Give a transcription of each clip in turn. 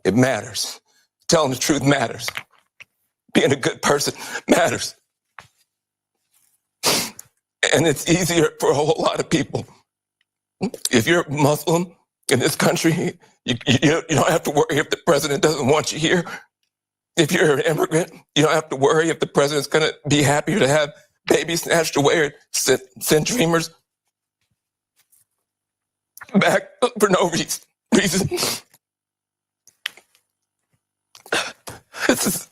It matters. Telling the truth matters. Being a good person matters. And it's easier for a whole lot of people. If you're Muslim in this country, you don't have to worry if the president doesn't want you here. If you're an immigrant, you don't have to worry if the president's going to be happier to have babies snatched away or send dreamers back for no reason. This is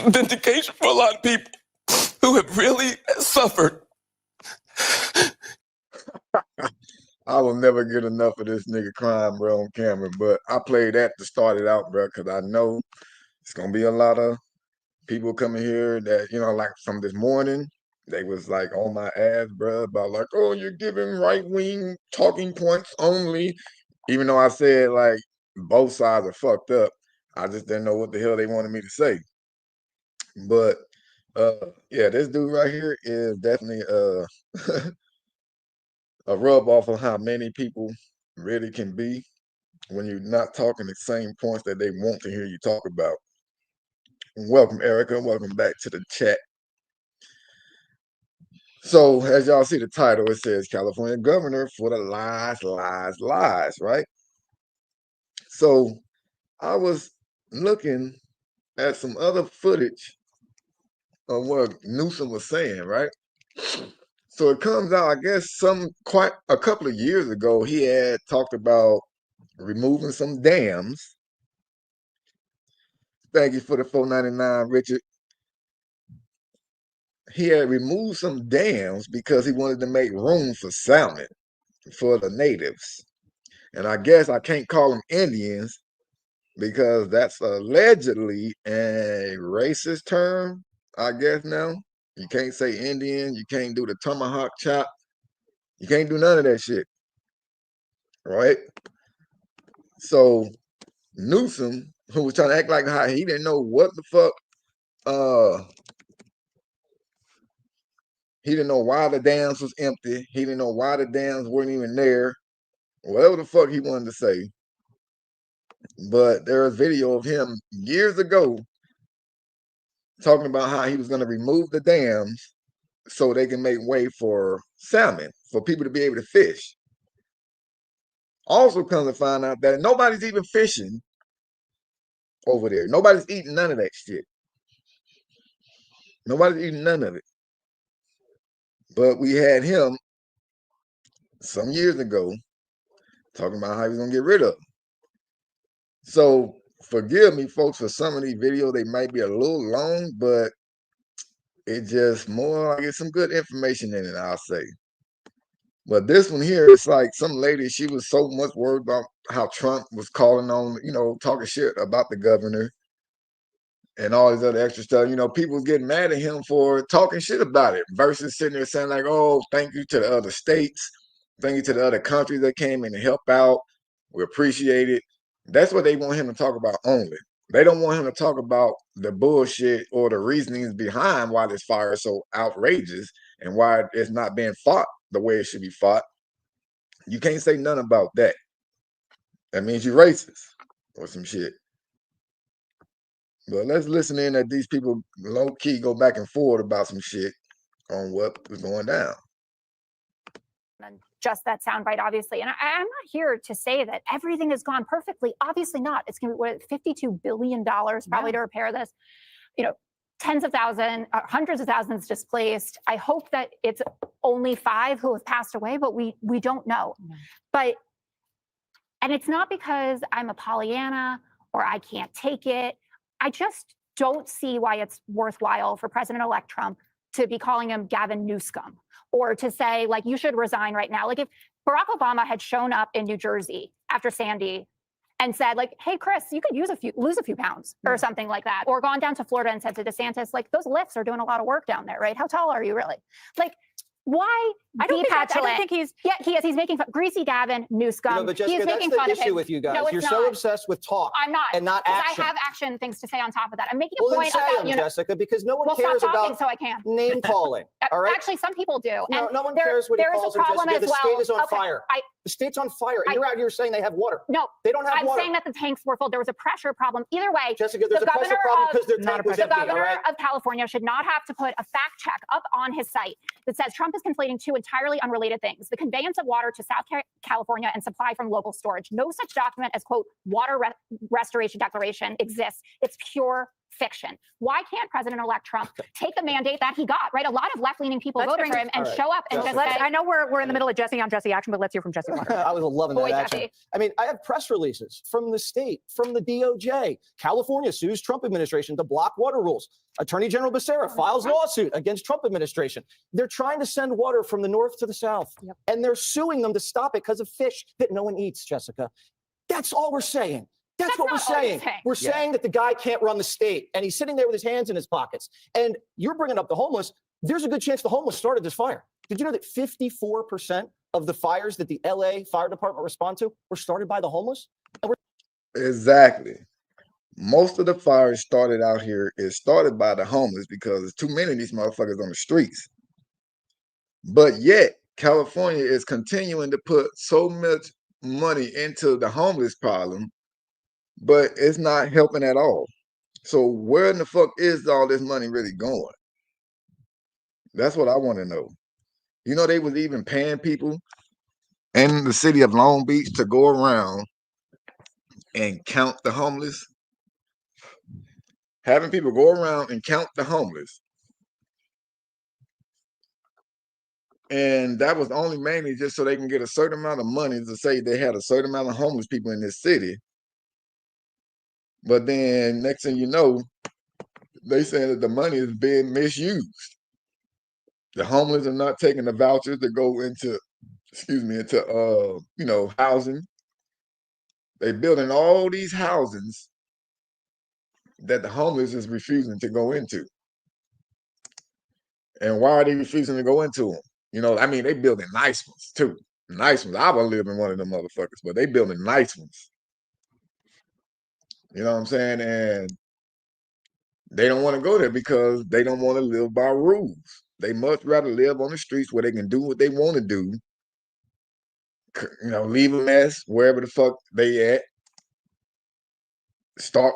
vindication for a lot of people who have really suffered. I will never get enough of this nigga crying, bro, on camera. But I played that to start it out, bro, because I know it's gonna be a lot of people coming here that, like from this morning, they was like on my ass, bro, about like, oh, you're giving right-wing talking points only. Even though I said like both sides are fucked up, I just didn't know what the hell they wanted me to say. But yeah, this dude right here is definitely a rub off of how many people really can be when you're not talking the same points that they want to hear you talk about. Welcome, Erica. Welcome back to the chat. So, as y'all see the title, it says California governor for the lies, right? So, I was looking at some other footage of what Newsom was saying, right? So it comes out, I guess, quite a couple of years ago, he had talked about removing some dams. Thank you for the $4.99, Richard. He had removed some dams because he wanted to make room for salmon for the natives. And I guess I can't call them Indians because that's allegedly a racist term, I guess now. You can't say Indian. You can't do the tomahawk chop. You can't do none of that shit. Right? So Newsom, who was trying to act like he didn't know what the fuck, he didn't know why the dams was empty. He didn't know why the dams weren't even there. Whatever the fuck he wanted to say. But there was video of him years ago talking about how he was going to remove the dams so they can make way for salmon, for people to be able to fish. Also comes to find out that nobody's even fishing over there. Nobody's eating none of that shit. Nobody's eating none of it. But we had him some years ago talking about how he was going to get rid of them. So forgive me, folks, for some of these videos. They might be a little long, but it just more like it's some good information in it, I'll say. But this one here, it's like some lady, she was so much worried about how Trump was calling on, talking shit about the governor and all these other extra stuff. People was getting mad at him for talking shit about it versus sitting there saying like, oh, thank you to the other states. Thank you to the other countries that came in to help out. We appreciate it. That's what they want him to talk about only. They don't want him to talk about the bullshit or the reasonings behind why this fire is so outrageous and why it's not being fought the way it should be fought. You can't say none about that. That means you're racist or some shit. But let's listen in that these people low-key go back and forth about some shit on what was going down. And just that soundbite, obviously. And I'm not here to say that everything has gone perfectly. Obviously not. It's going to be $52 billion probably to repair this. Tens of thousands, hundreds of thousands displaced. I hope that it's only 5 who have passed away, but we don't know. And it's not because I'm a Pollyanna or I can't take it. I just don't see why it's worthwhile for President-elect Trump to be calling him Gavin Newsom or to say, like, you should resign right now. Like, if Barack Obama had shown up in New Jersey after Sandy and said, like, hey, Chris, you could lose a few pounds or something like that, or gone down to Florida and said to DeSantis, like, those lifts are doing a lot of work down there, right? How tall are you really? Like, Why? I don't think he's. Yeah, he is. He's making fun. Greasy Gavin, Newscomb. But Jessica, He's making that's fun the of him. issue with you guys. No, it's You're not. so obsessed with talk. I'm not. And not action. I have action things to say on top of that. I'm making a Well, point then say about, them, Jessica, because no one well, cares stop talking about so I can. name calling. All right? Actually, some people do. No, And no one cares what he there is calls a them, problem Jessica. as The well. state is on Okay, fire. The state's on fire. And you're out here saying they have water. No, they don't have I'm water. saying that the tanks were full. There was a pressure problem. Either way, Jessica, there's a pressure problem because their tank was the empty. governor All right? of California should not have to put a fact check up on his site that says Trump is conflating two entirely unrelated things: the conveyance of water to South California and supply from local storage. No such document as, quote, water restoration declaration exists. It's pure fiction. Why can't President-elect Trump take the mandate that he got, right? A lot of left-leaning people voted for him and show up and just say, I know we're in the middle of Jesse on Jesse action, but let's hear from Jesse Water. I was loving that action. Jesse. I mean, I have press releases from the state, from the DOJ. California sues Trump administration to block water rules. Attorney General Becerra files lawsuit against Trump administration. They're trying to send water from the north to the south, and they're suing them to stop it because of fish that no one eats, Jessica. That's all we're saying. That's what we're saying. We're saying that the guy can't run the state, and he's sitting there with his hands in his pockets. And you're bringing up the homeless. There's a good chance the homeless started this fire. Did you know that 54% of the fires that the LA Fire Department respond to were started by the homeless? Exactly. Most of the fires started out here is started by the homeless because there's too many of these motherfuckers on the streets. But yet, California is continuing to put so much money into the homeless problem, but it's not helping at all. So where in the fuck is all this money really going? That's what I want to know. You know, they was even paying people in the city of Long Beach to go around and count the homeless. Having people go around and count the homeless. And that was only mainly just so they can get a certain amount of money to say they had a certain amount of homeless people in this city. But then next thing you know, they say that the money is being misused. The homeless are not taking the vouchers to go into, housing. They're building all these housings that the homeless is refusing to go into. And why are they refusing to go into them? You know, I mean, they building nice ones too. Nice ones. I would live in one of them motherfuckers, but they building nice ones. You know what I'm saying? And they don't want to go there because they don't want to live by rules. They much rather live on the streets where they can do what they want to do. You know, leave a mess wherever the fuck they at. Start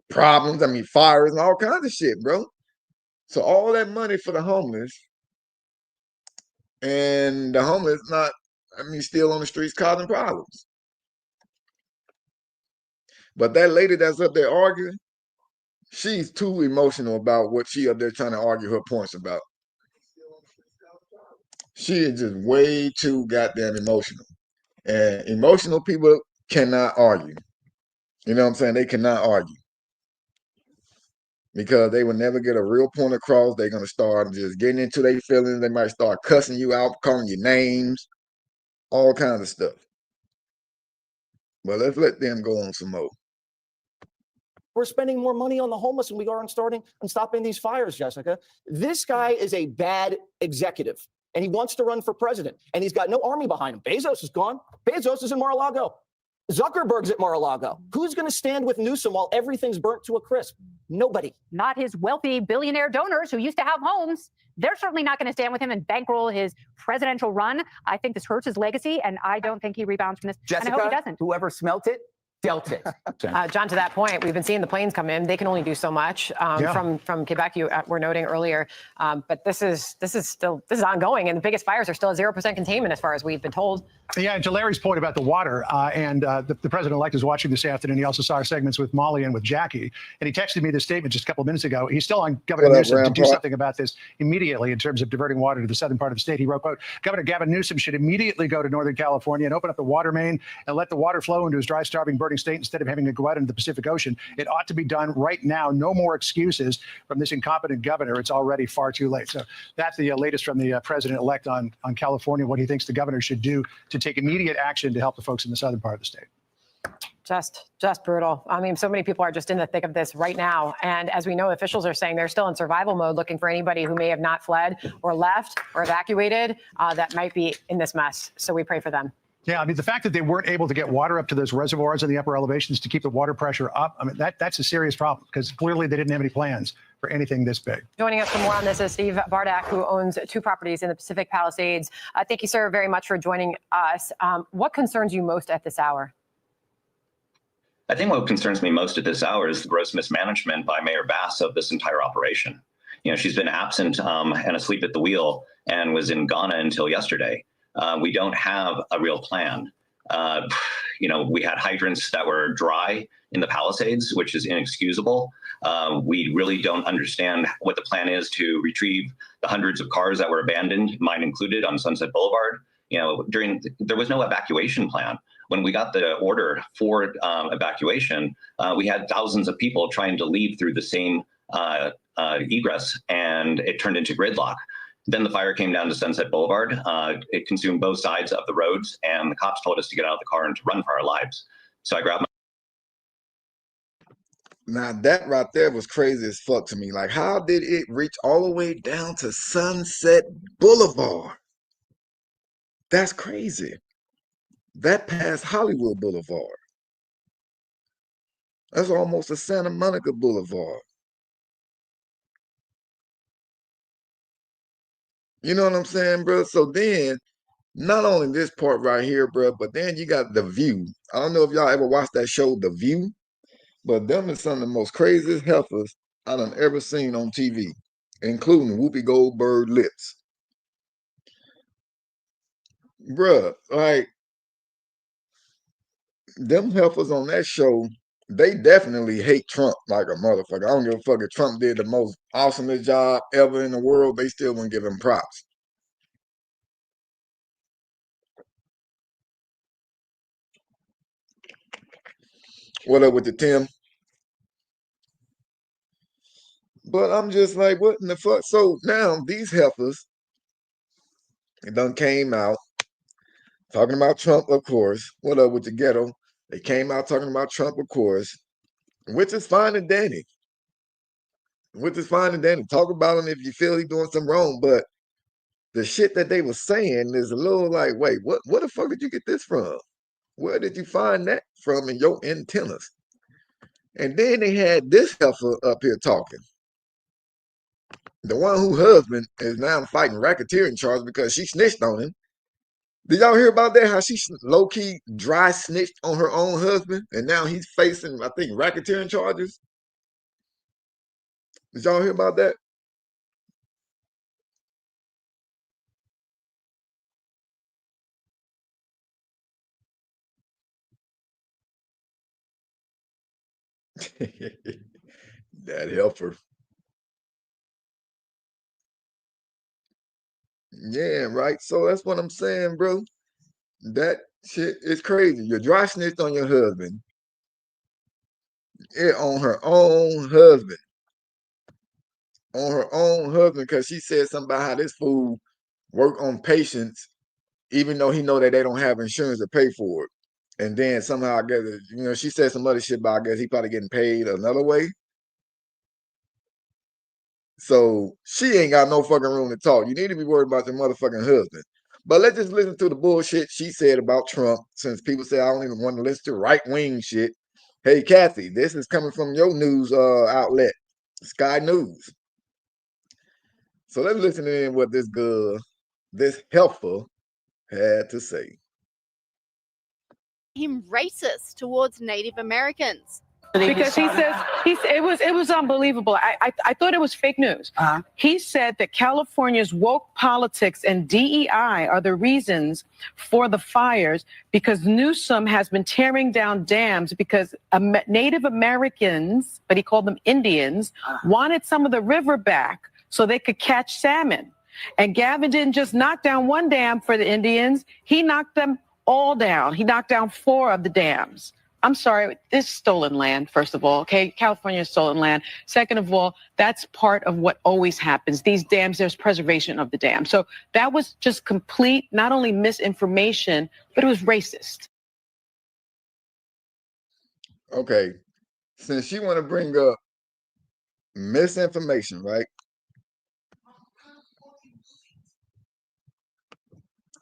problems. I mean, fires and all kinds of shit, bro. So all that money for the homeless, and the homeless still on the streets causing problems. But that lady that's up there arguing, she's too emotional about what she up there trying to argue her points about. She is just way too goddamn emotional. And emotional people cannot argue. You know what I'm saying? They cannot argue. Because they will never get a real point across. They're going to start just getting into their feelings. They might start cussing you out, calling you names, all kinds of stuff. But let's let them go on some more. We're spending more money on the homeless than we are on stopping these fires, Jessica. This guy is a bad executive, and he wants to run for president, and he's got no army behind him. Bezos is gone. Bezos is in Mar-a-Lago. Zuckerberg's at Mar-a-Lago. Who's going to stand with Newsom while everything's burnt to a crisp? Nobody. Not his wealthy billionaire donors who used to have homes. They're certainly not going to stand with him and bankroll his presidential run. I think this hurts his legacy, and I don't think he rebounds from this. Jessica, and I hope he doesn't. Whoever smelt it, dealt it. John, to that point, we've been seeing the planes come in. They can only do so much from Quebec. You were noting earlier, but this is ongoing, and the biggest fires are still at 0% containment, as far as we've been told. Yeah, and to Larry's point about the water, the president-elect is watching this afternoon. He also saw our segments with Molly and with Jackie, and he texted me this statement just a couple of minutes ago. He's still on Governor Newsom to do something about this immediately in terms of diverting water to the southern part of the state. He wrote, quote, Governor Gavin Newsom should immediately go to Northern California and open up the water main and let the water flow into his dry, starving, burning state instead of having to go out into the Pacific Ocean. It ought to be done right now. No more excuses from this incompetent governor. It's already far too late. So that's the latest from the president-elect on California, what he thinks the governor should do to take immediate action to help the folks in the southern part of the state. Just brutal. I mean, so many people are just in the thick of this right now. And as we know, officials are saying they're still in survival mode, looking for anybody who may have not fled or left or evacuated that might be in this mess. So we pray for them. Yeah, I mean, the fact that they weren't able to get water up to those reservoirs in the upper elevations to keep the water pressure up, I mean, that's a serious problem because clearly they didn't have any plans for anything this big. Joining us for more on this is Steve Bardak, who owns 2 properties in the Pacific Palisades. Thank you, sir, very much for joining us. What concerns you most at this hour? I think what concerns me most at this hour is the gross mismanagement by Mayor Bass of this entire operation. You know, she's been absent and asleep at the wheel and was in Ghana until yesterday. We don't have a real plan. You know, we had hydrants that were dry in the Palisades, which is inexcusable. We really don't understand what the plan is to retrieve the hundreds of cars that were abandoned, mine included, on Sunset Boulevard. You know, there was no evacuation plan. When we got the order for evacuation, we had thousands of people trying to leave through the same egress, and it turned into gridlock. Then the fire came down to Sunset Boulevard. It consumed both sides of the roads, and the cops told us to get out of the car and to run for our lives. So I grabbed Now that right there was crazy as fuck to me. Like, how did it reach all the way down to Sunset Boulevard? That's crazy. That passed Hollywood Boulevard. That's almost a Santa Monica Boulevard. You know what I'm saying, bro? So then, not only this part right here, bro, but then you got The View. I don't know if y'all ever watched that show, The View, but them is some of the most craziest heifers I done ever seen on TV, including Whoopi Goldberg lips. Bruh, like, them heifers on that show, they definitely hate Trump like a motherfucker. I don't give a fuck if Trump did the most awesomest job ever in the world, they still wouldn't give him props. What up with the Tim? But I'm just like, what in the fuck? So now these heifers, it done came out talking about Trump, of course. What up with the ghetto? They came out talking about Trump, of course, which is fine and dandy. Which is fine and dandy. Talk about him if you feel he's doing something wrong, but the shit that they were saying is a little like, wait, what the fuck did you get this from? Where did you find that from in your antennas? And then they had this heifer up here talking. The one whose husband is now fighting racketeering charges because she snitched on him. Did y'all hear about that? How she low-key dry snitched on her own husband, and now he's facing, I think, racketeering charges? Did y'all hear about that? That helper. Yeah, right. So that's what I'm saying, bro. That shit is crazy. You dry snitched on your husband. Yeah, on her own husband. On her own husband, because she said something about how this fool work on patients, even though he know that they don't have insurance to pay for it. And then somehow I guess, you know, she said some other shit about, I guess he probably getting paid another way. So she ain't got no fucking room to talk. You need to be worried about your motherfucking husband. But let's just listen to the bullshit she said about Trump, since people say I don't even want to listen to right-wing shit. Hey, Kathy, this is coming from your news outlet, Sky News. So let's listen in what this girl, this heifer, had to say. Him racist towards Native Americans. Because he says it was unbelievable. I thought it was fake news. He said that California's woke politics and DEI are the reasons for the fires because Newsom has been tearing down dams because Native Americans, but he called them Indians, wanted some of the river back so they could catch salmon. And Gavin didn't just knock down one dam for the Indians, he knocked them all down. He knocked down 4 of the dams. I'm sorry, this is stolen land, first of all, okay? California is stolen land. Second of all, that's part of what always happens. These dams, there's preservation of the dam. So that was just complete, not only misinformation, but it was racist. Okay, since you want to bring up misinformation, right?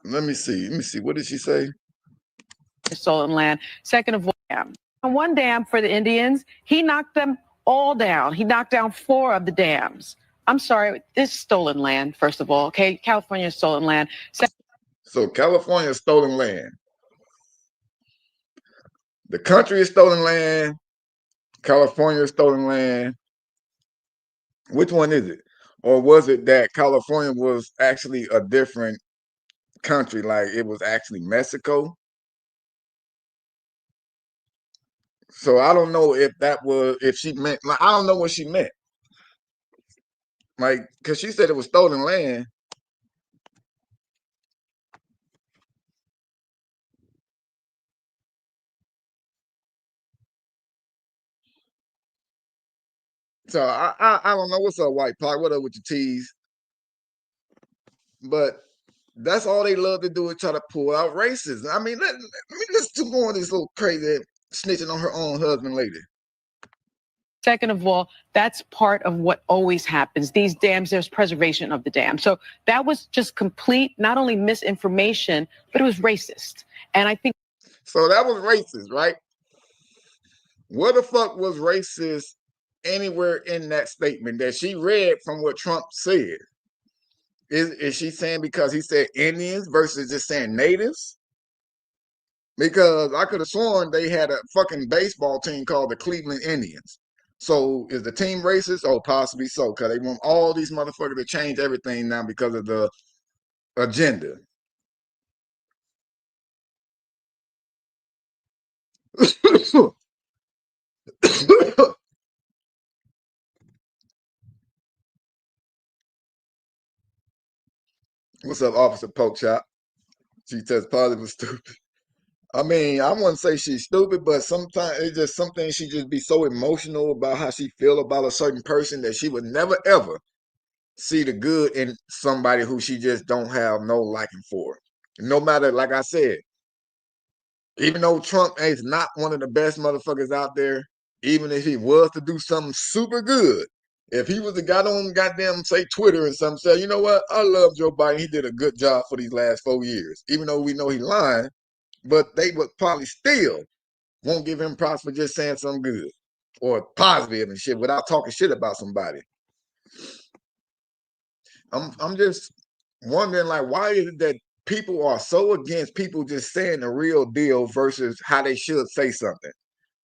Let me see. What did she say? Stolen land. Second of all, on one dam for the Indians, he knocked them all down. He knocked down 4 of the dams. I'm sorry, this is stolen land, first of all. Okay, California is stolen land. So California is stolen land. The country is stolen land. California is stolen land. Which one is it? Or was it that California was actually a different country, like it was actually Mexico? So I don't know if she meant, like, I don't know what she meant. Like, because she said it was stolen land. So I don't know. What's up, White Pie? What up with your teas? But that's all they love to do is try to pull out racism. I mean, let me listen to more of this little crazy snitching on her own husband lady. Second of all, that's part of what always happens. These dams, there's preservation of the dam. So that was just complete, not only misinformation, but it was racist. And I think. So that was racist, right? What the fuck was racist anywhere in that statement that she read from what Trump said? Is she saying because he said Indians versus just saying natives? Because I could have sworn they had a fucking baseball team called the Cleveland Indians. So is the team racist? Oh, possibly so, because they want all these motherfuckers to change everything now because of the agenda. What's up, Officer Pokechop? She tests positive, stupid. I mean, I wouldn't say she's stupid, but sometimes it's just something she just be so emotional about how she feel about a certain person that she would never ever see the good in somebody who she just don't have no liking for. No matter, like I said, even though Trump is not one of the best motherfuckers out there, even if he was to do something super good, if he was to got on goddamn say Twitter and something, say, you know what, I love Joe Biden. He did a good job for these last 4 years, even though we know he lying, but they would probably still won't give him props for just saying something good or positive and shit without talking shit about somebody. I'm just wondering, like, why is it that people are so against people just saying the real deal versus how they should say something?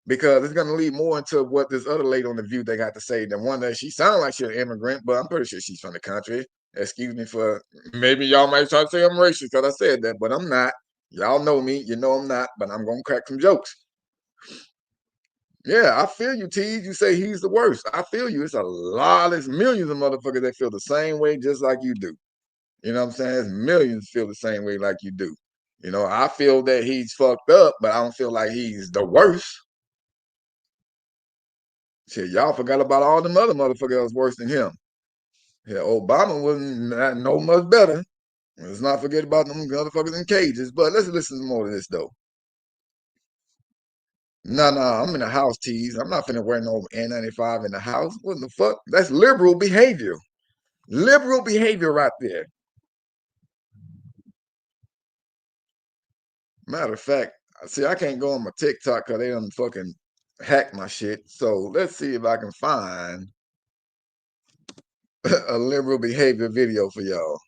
Because it's going to lead more into what this other lady on The View they got to say. The one that she sounds like she's an immigrant, but I'm pretty sure she's from the country. Excuse me for, maybe y'all might try to say I'm racist because I said that, but I'm not. Y'all know me. You know I'm not, but I'm going to crack some jokes. Yeah, I feel you, Tease. You say he's the worst. I feel you. It's a lot, it's millions of motherfuckers that feel the same way just like you do. You know what I'm saying? It's millions feel the same way like you do. You know, I feel that he's fucked up, but I don't feel like he's the worst. Shit, y'all forgot about all them other motherfuckers that was worse than him. Yeah, Obama wasn't no much better. Let's not forget about them motherfuckers in cages. But let's listen to more of this though. No, I'm in the house, Tease. I'm not finna wear no N95 in the house. What the fuck? That's liberal behavior. Liberal behavior right there. Matter of fact, see, I can't go on my TikTok because they done fucking hack my shit. So let's see if I can find a liberal behavior video for y'all.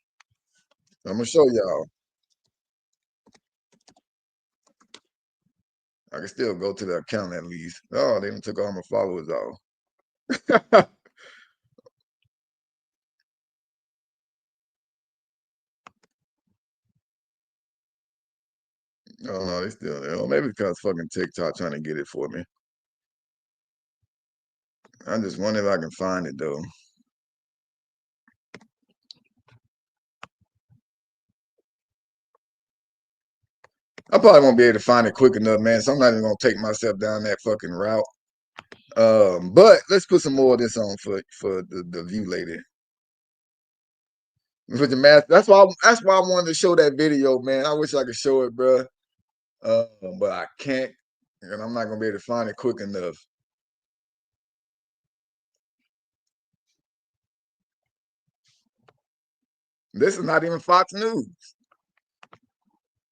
I'm gonna show y'all. I can still go to the account at least. Oh, they done took all my followers off. Oh no, they still there. Oh, maybe because fucking TikTok trying to get it for me. I just wonder if I can find it though. I probably won't be able to find it quick enough, man. So I'm not even gonna take myself down that fucking route. But let's put some more of this on for the view lady. With the math, that's why I wanted to show that video, man. I wish I could show it, bro. But I can't. and I'm not gonna be able to find it quick enough. This is not even Fox News. I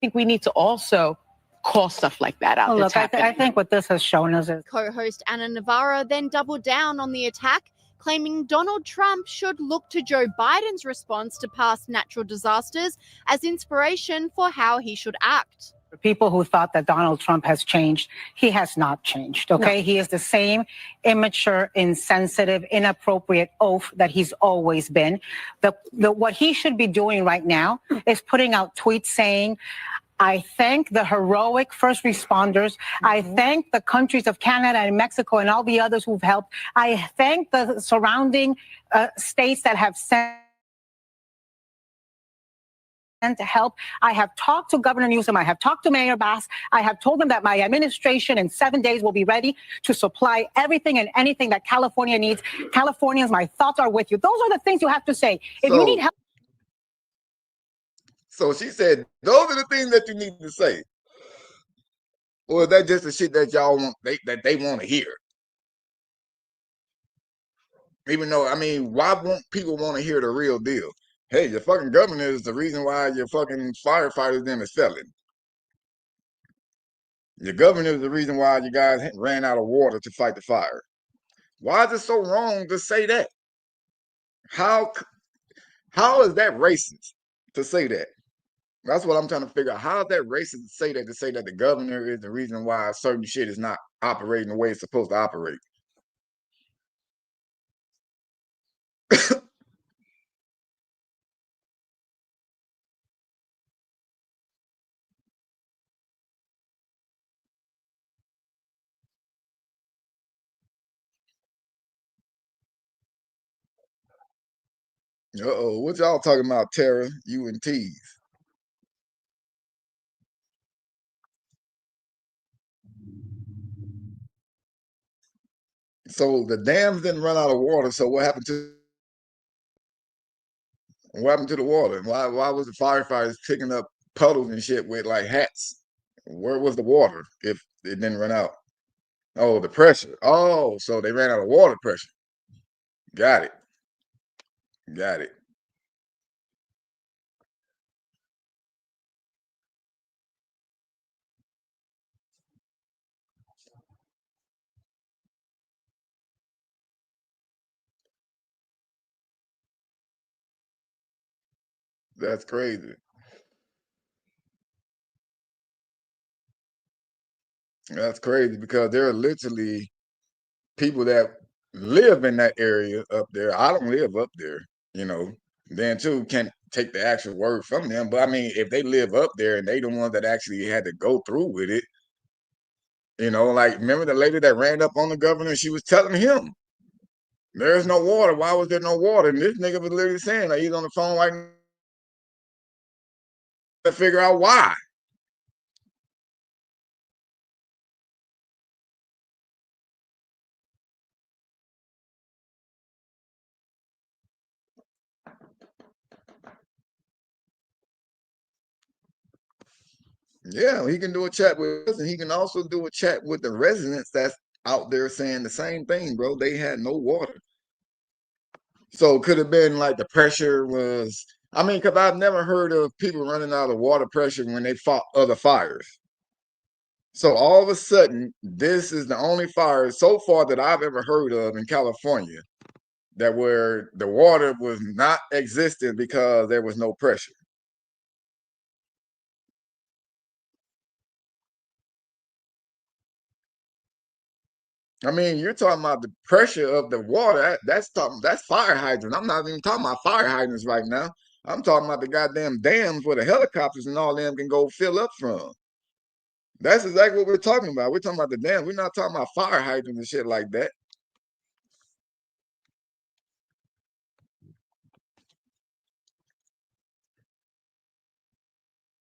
think we need to also call stuff like that out. Oh, that's look, I think what this has shown us is Co-host Anna Navarro then doubled down on the attack, claiming Donald Trump should look to Joe Biden's response to past natural disasters as inspiration for how he should act. for people who thought that Donald Trump has changed, he has not changed, okay? He is the same immature, insensitive, inappropriate oaf that he's always been. What he should be doing right now is putting out tweets saying, I thank the heroic first responders. I thank the countries of Canada and Mexico and all the others who've helped. I thank the surrounding states that have sent to help. I have talked to Governor Newsom. I have talked to Mayor Bass. I have told them that my administration in 7 days will be ready to supply everything and anything that California needs. Californians, my thoughts are with you. Those are the things you have to say. If you need help. So she said, those are the things that you need to say. Or is that just the shit that y'all want, that they want to hear? Even though, I mean, why won't people want to hear the real deal? Hey, your fucking governor is the reason why your fucking firefighters then is failing. Your governor is the reason why you guys ran out of water to fight the fire. Why is it so wrong to say that? How is that racist to say that? That's what I'm trying to figure out. How is that racist to say that the governor is the reason why certain shit is not operating the way it's supposed to operate? Uh-oh, what y'all talking about, Tara? You and T's. So the dams didn't run out of water, so what happened to the water? Why was the firefighters picking up puddles and shit with like hats? Where was the water if it didn't run out? Oh, the pressure. Oh, so they ran out of water pressure. Got it. Got it. That's crazy. That's crazy because there are literally people that live in that area up there. I don't live up there, you know. Then too can't take the actual word from them. But I mean, if they live up there and they the ones that actually had to go through with it, you know, like remember the lady that ran up on the governor? She was telling him, "There's no water. Why was there no water?" And this nigga was literally saying, like, he's on the phone right now to figure out why. Yeah, he can do a chat with us, and he can also do a chat with the residents that's out there saying the same thing, bro. They had no water. So it could have been like the pressure was, I mean, because I've never heard of people running out of water pressure when they fought other fires. So all of a sudden, this is the only fire so far that I've ever heard of in California that where the water was not existent because there was no pressure. I mean, you're talking about the pressure of the water. That's fire hydrant. I'm not even talking about fire hydrants right now. I'm talking about the goddamn dams where the helicopters and all them can go fill up from. That's exactly what we're talking about. We're talking about the dam. We're not talking about fire hydrants and shit like that.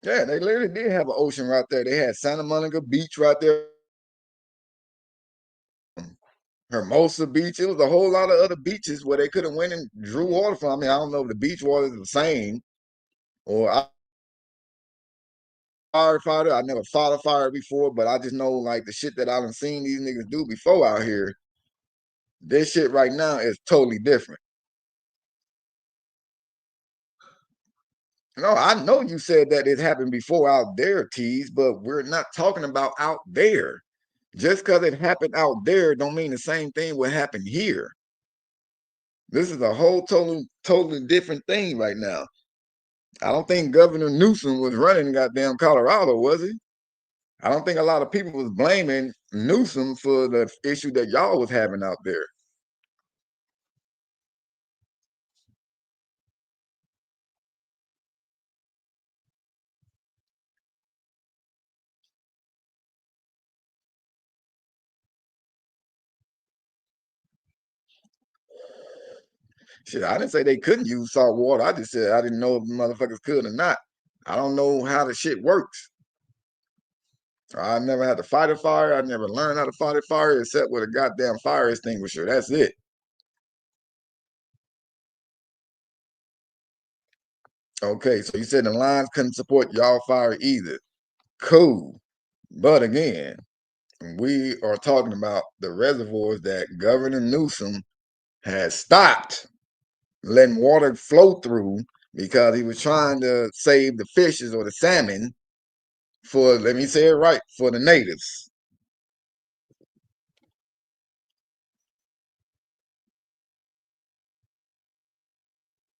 Yeah, they literally did have an ocean right there. They had Santa Monica Beach right there. Hermosa Beach. It was a whole lot of other beaches where they could have went and drew water from. I mean, I don't know if the beach water is the same or firefighter. I never fought a fire before, but I just know like the shit that I done seen these niggas do before out here. This shit right now is totally different. No, I know you said that it happened before out there, Tease, but we're not talking about out there. Just because it happened out there don't mean the same thing will happen here. This is a whole totally different thing right now. I don't think Governor Newsom was running goddamn Colorado, was he? I don't think a lot of people was blaming Newsom for the issue that y'all was having out there. Shit, I didn't say they couldn't use salt water. I just said I didn't know if motherfuckers could or not. I don't know how the shit works. I never had to fight a fire. I never learned how to fight a fire except with a goddamn fire extinguisher. That's it. Okay, so you said the lines couldn't support y'all fire either. Cool. But again, we are talking about the reservoirs that Governor Newsom has stopped letting water flow through because he was trying to save the fishes or the salmon for, let me say it right, for the natives.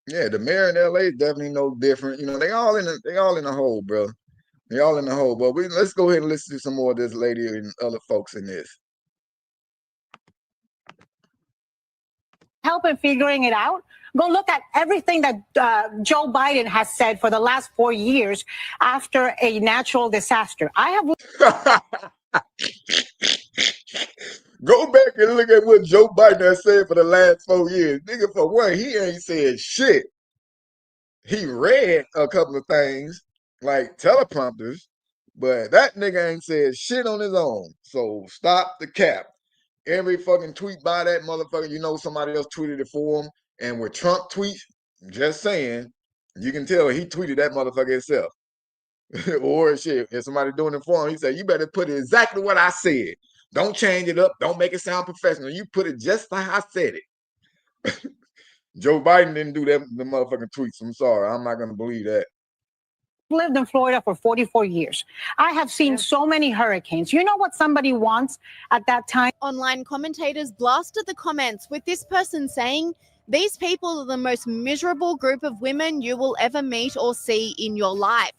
Yeah, the mayor in LA is definitely no different. You know, they all in the hole, bro. They all in the hole. But let's go ahead and listen to some more of this lady and other folks in this. Help in figuring it out. Go look at everything that Joe Biden has said for the last 4 years after a natural disaster. I have. Go back and look at what Joe Biden has said for the last 4 years. Nigga, for one, he ain't said shit. He read a couple of things like teleprompters, but that nigga ain't said shit on his own. So stop the cap. Every fucking tweet by that motherfucker, you know somebody else tweeted it for him. And with Trump tweets, just saying, you can tell he tweeted that motherfucker himself. Or shit, if somebody doing it for him, he said, you better put it exactly what I said. Don't change it up. Don't make it sound professional. You put it just like I said it. Joe Biden didn't do that, the motherfucking tweets. I'm sorry. I'm not going to believe that. Lived in Florida for 44 years. I have seen so many hurricanes. You know what somebody wants at that time? Online commentators blasted the comments with this person saying, "These people are the most miserable group of women you will ever meet or see in your life.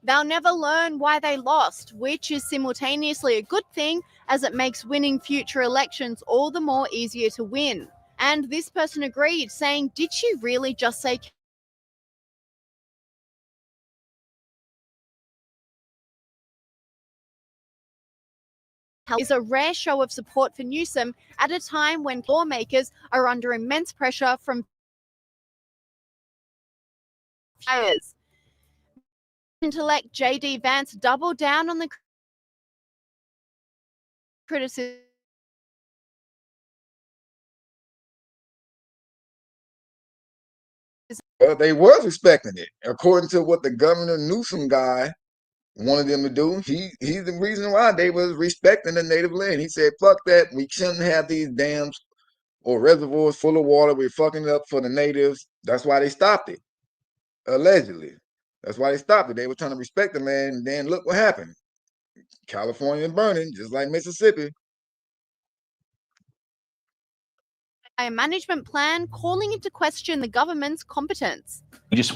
They'll never learn why they lost," which is simultaneously a good thing as it makes winning future elections all the more easier to win. And this person agreed, saying, "Did she really just say is a rare show of support for Newsom at a time when lawmakers are under immense pressure from fires." Intellect J.D. Vance doubled down on the criticism. They was expecting it. According to what the Governor Newsom guy wanted them to do, he's the reason why they was respecting the native land. He said, fuck that. We shouldn't have these dams or reservoirs full of water. We're fucking it up for the natives. That's why they stopped it. Allegedly. That's why they stopped it. They were trying to respect the land, and then look what happened. California is burning, just like Mississippi. A management plan calling into question the government's competence.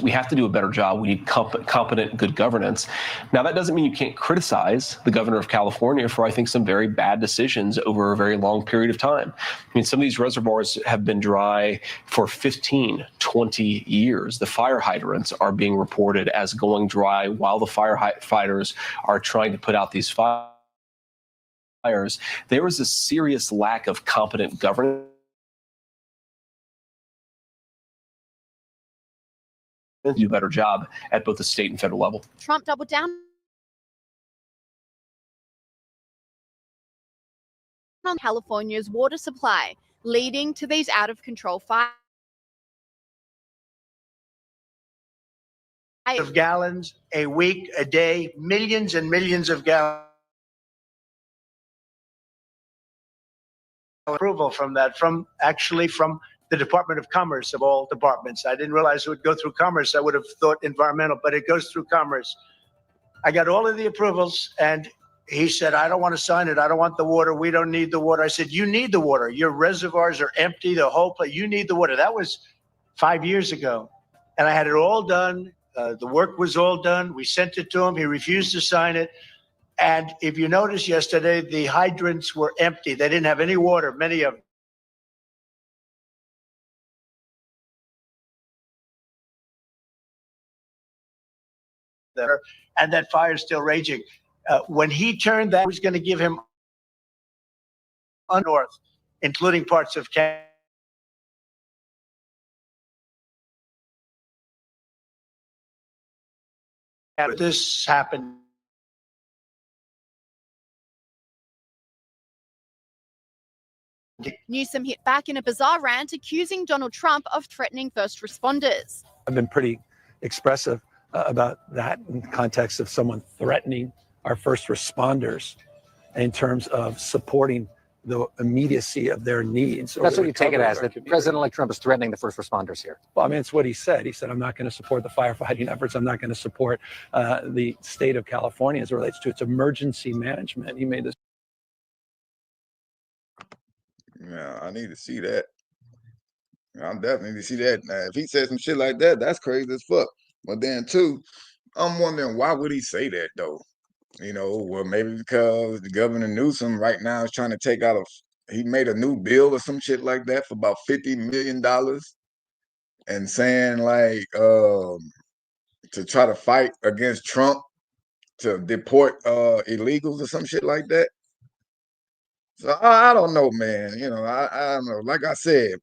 We have to do a better job. We need competent, good governance. Now, that doesn't mean you can't criticize the governor of California for, I think, some very bad decisions over a very long period of time. I mean, some of these reservoirs have been dry for 15, 20 years. The fire hydrants are being reported as going dry while the firefighters are trying to put out these fires. There was a serious lack of competent governance. Do a better job at both the state and federal level. Trump doubled down on California's water supply, leading to these out-of-control fires. of gallons a week, a day, millions and millions of gallons. Approval from that, from the Department of Commerce of all departments. I didn't realize it would go through Commerce. I would have thought environmental, but it goes through Commerce. I got all of the approvals, and he said, I don't want to sign it. I don't want the water. We don't need the water. I said, you need the water. Your reservoirs are empty, the whole place. You need the water. That was 5 years ago. And I had it all done. The work was all done. We sent it to him. He refused to sign it. And if you noticed yesterday, the hydrants were empty. They didn't have any water, many of them. And that fire is still raging. When he turned that, he was going to give him north, including parts of Canada. This happened. Newsom hit back in a bizarre rant accusing Donald Trump of threatening first responders. I've been pretty expressive about that in the context of someone threatening our first responders in terms of supporting the immediacy of their needs. That's what you take it as, that President-elect Trump is threatening the first responders here. Well, I mean, it's what he said. He said, I'm not going to support the firefighting efforts. I'm not going to support the state of California as it relates to its emergency management. He made this. Yeah, I need to see that. I definitely need to see that. Now, if he said some shit like that, that's crazy as fuck. But then, too, I'm wondering, why would he say that, though? You know, well, maybe because the Governor Newsom right now is trying to take out he made a new bill or some shit like that for about $50 million and saying, like, to try to fight against Trump to deport illegals or some shit like that. So I don't know, man. You know, I don't know. Like I said,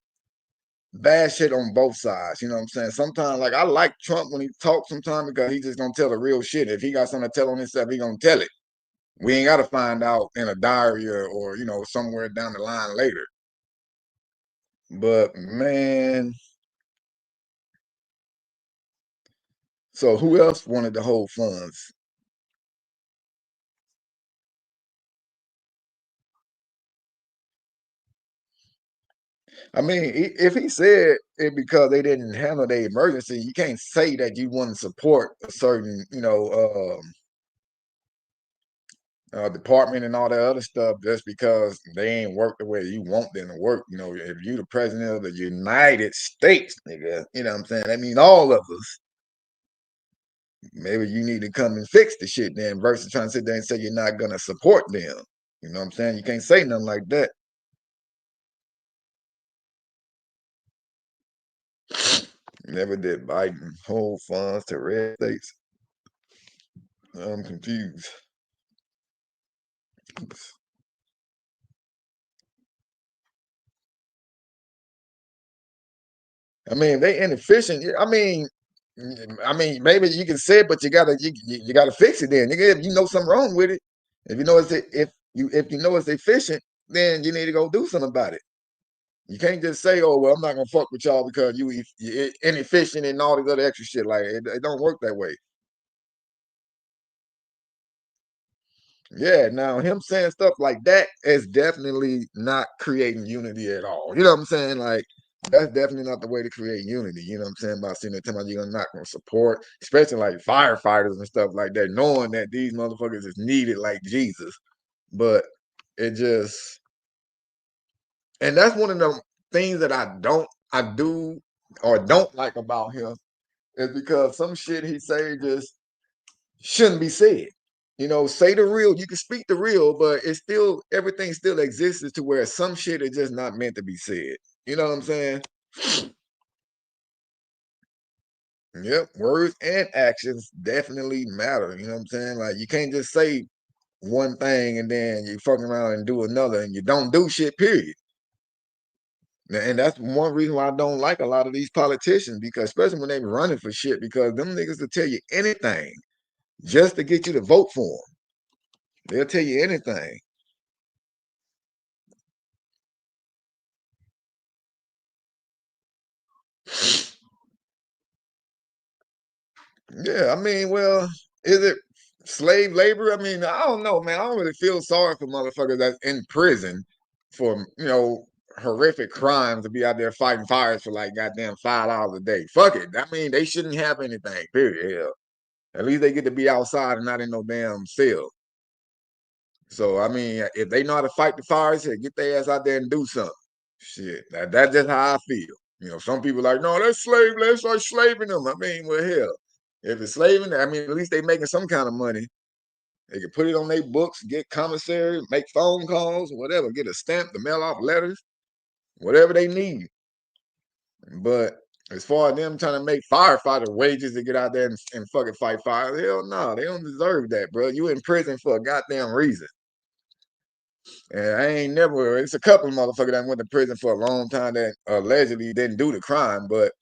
bad shit on both sides. You know what I'm saying? Sometimes, like, I like Trump when he talks sometimes because he just gonna tell the real shit. If he got something to tell on himself, he gonna tell it. We ain't gotta find out in a diary or you know, somewhere down the line later. But man, so who else wanted to hold funds? I mean, if he said it because they didn't handle the emergency, you can't say that you want to support a certain, you know, department and all that other stuff just because they ain't work the way you want them to work. You know, if you the president of the United States, nigga, you know what I'm saying? That means all of us. Maybe you need to come and fix the shit then versus trying to sit there and say you're not gonna support them. You know what I'm saying? You can't say nothing like that. Never did Biden hold funds to red states. I'm confused. I mean, they inefficient. I mean, maybe you can say it, but you gotta fix it. Then, if you know something wrong with it, if you know it's efficient, then you need to go do something about it. You can't just say, "Oh, well, I'm not gonna fuck with y'all because you're inefficient and all this other extra shit." Like it don't work that way. Yeah, now him saying stuff like that is definitely not creating unity at all. You know what I'm saying? Like that's definitely not the way to create unity. You know what I'm saying? By sitting there telling me you're not gonna support, especially like firefighters and stuff like that, knowing that these motherfuckers is needed like Jesus. But it just, and that's one of the things that I do or don't like about him is because some shit he say just shouldn't be said. You know, say the real. You can speak the real, but it's still everything still exists to where some shit is just not meant to be said. You know what I'm saying? Yep, words and actions definitely matter. You know what I'm saying? Like you can't just say one thing and then you fucking around and do another and you don't do shit, period. And that's one reason why I don't like a lot of these politicians, because especially when they running for shit, because them niggas will tell you anything just to get you to vote for them. They'll tell you anything. Yeah, I mean, well, is it slave labor? I mean, I don't know, man. I don't really feel sorry for motherfuckers that's in prison for, horrific crimes to be out there fighting fires for like goddamn $5 a day. Fuck it. I mean, they shouldn't have anything, period. Hell, at least they get to be outside and not in no damn cell. So, I mean, if they know how to fight the fires, get their ass out there and do something. Shit, that's just how I feel. Some people are like, no, that's slave. Let's start slaving them. I mean, well, hell, if it's slaving, I mean, at least they making some kind of money. They can put it on their books, get commissary, make phone calls, whatever, get a stamp to mail off letters, whatever they need. But as far as them trying to make firefighter wages to get out there and fucking fight fires, hell no, they don't deserve that, bro. You in prison for a goddamn reason. And I ain't never. It's a couple of motherfuckers that went to prison for a long time that allegedly didn't do the crime, but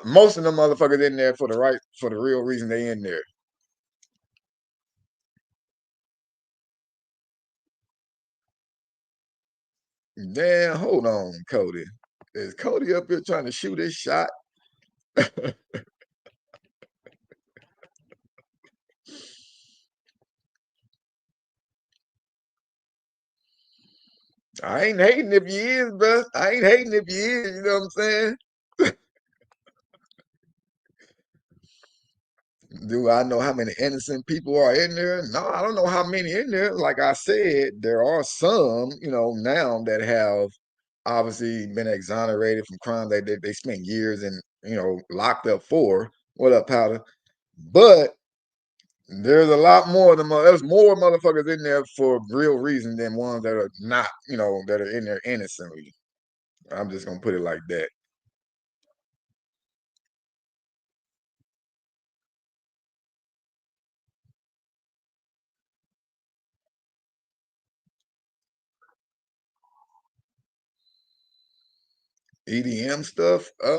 most of them motherfuckers in there for the real reason they in there. Damn, hold on, Cody. Is Cody up here trying to shoot his shot? I ain't hating if you is, bro. I ain't hating if you is. You know what I'm saying? Do I know how many innocent people are in there? No, I don't know how many in there. Like I said, there are some, now that have obviously been exonerated from crimes they spent years in, locked up for. What up, Powder? But there's a lot more of them. There's more motherfuckers in there for real reason than ones that are not, that are in there innocently. I'm just gonna put it like that. EDM stuff. I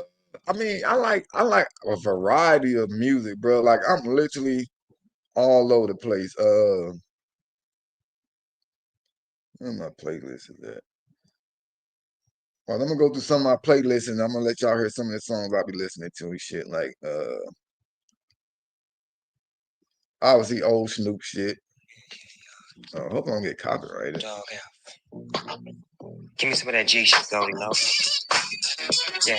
mean, I like a variety of music, bro. Like I'm literally all over the place. Where my playlist is at? Well, I'm gonna go through some of my playlists and I'm gonna let y'all hear some of the songs I'll be listening to and shit. Like obviously old Snoop shit. Hope I don't get copyrighted. Dog out. Give me some of that G shit though, Yeah.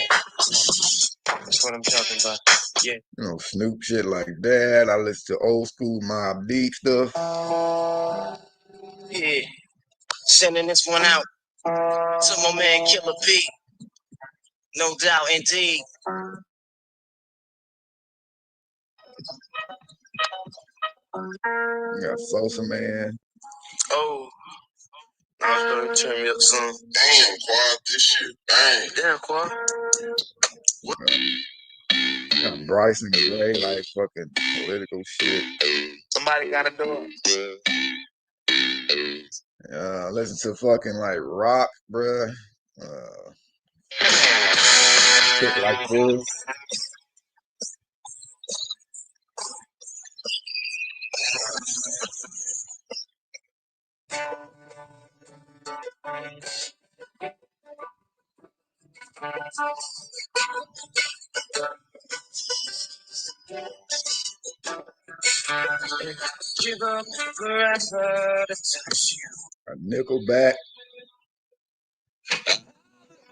That's what I'm talking about. Yeah. Snoop shit like that. I listen to old school Mobb Deep stuff. Yeah. Sending this one out to my man Killer P. No doubt, indeed. Got Sosa Man. Oh. I was gonna turn me up some. Damn, Quad, this shit bang. Damn, Quad. What? Got Bryson and Ray, like fucking political shit. Somebody gotta do it. Listen to fucking like rock, bruh. Shit like this. Give up forever to touch you. A Nickelback.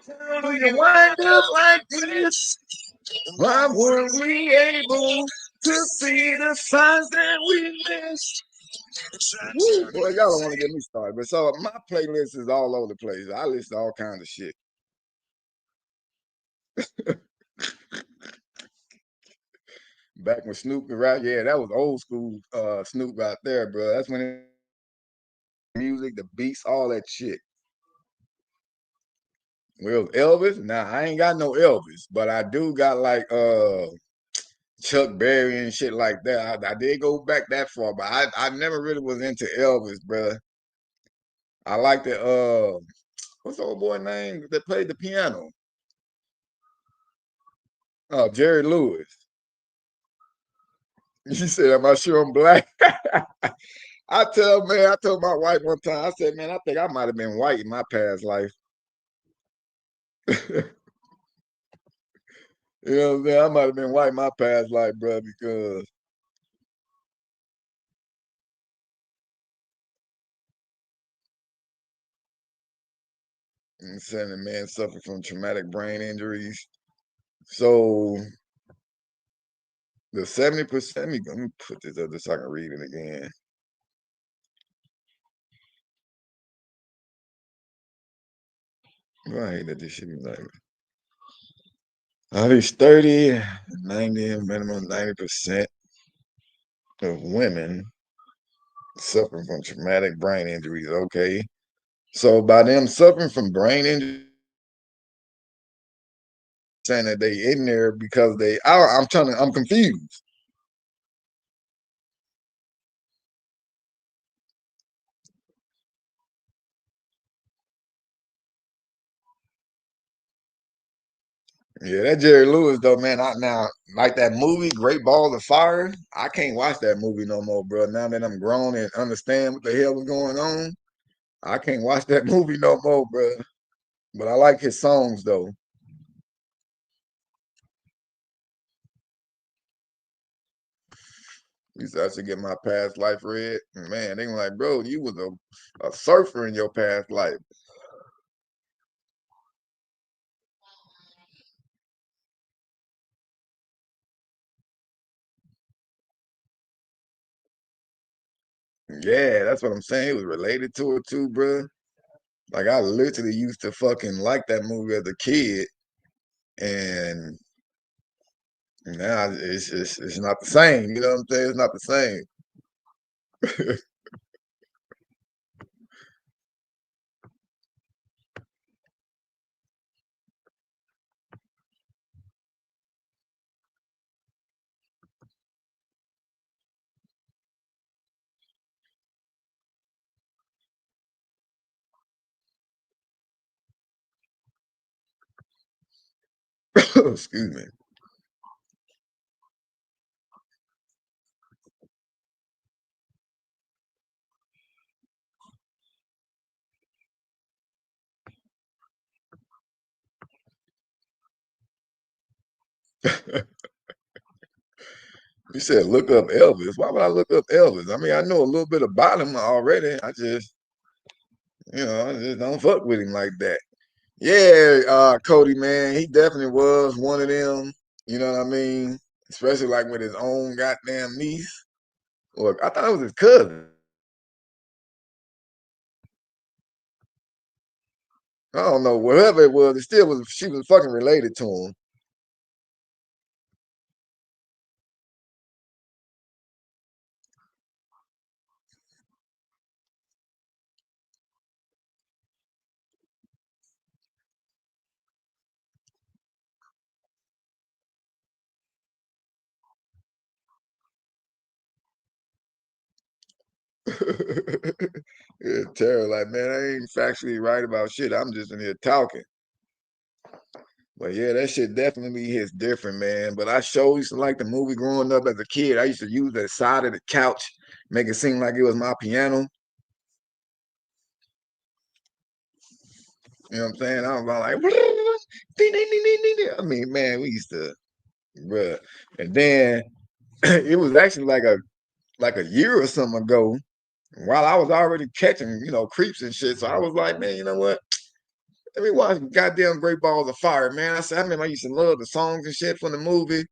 How do you wind up like this? Why weren't we able to see the signs that we missed? Woo, boy, y'all don't want to get me started. But so my playlist is all over the place. I listen to all kinds of shit. Back when Snoop was right, yeah, that was old school Snoop right there, bro. That's when music, the beats, all that shit. Well, Elvis, nah, I ain't got no Elvis, but I do got like Chuck Berry and shit like that. I did go back that far, but I never really was into Elvis, bro. I like the what's the old boy name that played the piano? Oh, Jerry Lewis. She said, "Am I sure I'm black?" I told my wife one time, I said, "Man, I think I might have been white in my past life." You know what I'm saying? I might have been white my past life, bro, because saying the man suffered from traumatic brain injuries. So the 70%, let me put this up so I can read it again. Well, I hate that this shit be like at least 30, 90, minimum 90% of women suffering from traumatic brain injuries. Okay. So by them suffering from brain injury, saying that they in there because I'm confused. Yeah, that Jerry Lewis though, man. I now like that movie, Great Balls of Fire. I can't watch that movie no more, bro. Now that I'm grown and understand what the hell was going on, I can't watch that movie no more, bro. But I like his songs though. Used to actually get my past life read. Man, they were like, bro, you was a surfer in your past life. Yeah, that's what I'm saying. It was related to it too, bro. Like I literally used to fucking like that movie as a kid, and now it's not the same. You know what I'm saying? It's not the same. Excuse me. You said look up Elvis. Why would I look up Elvis? I mean, I know a little bit about him already. I just don't fuck with him like that. Yeah, Cody, man, he definitely was one of them. You know what I mean? Especially like with his own goddamn niece. Look, I thought it was his cousin. I don't know, whatever it was, it still was. She was fucking related to him. Yeah, Tara, like, man, I ain't factually right about shit. I'm just in here talking. But yeah, that shit definitely hits different, man. But I sure used to like the movie growing up as a kid. I used to use the side of the couch, make it seem like it was my piano. You know what I'm saying? I was like, ding, ding, ding, ding, ding, ding. I mean, man, we used to, bruh. And then it was actually like a year or something ago, while I was already catching, creeps and shit. So I was like, man, you know what? Let me watch goddamn Great Balls of Fire, man. I said, I remember I used to love the songs and shit from the movie.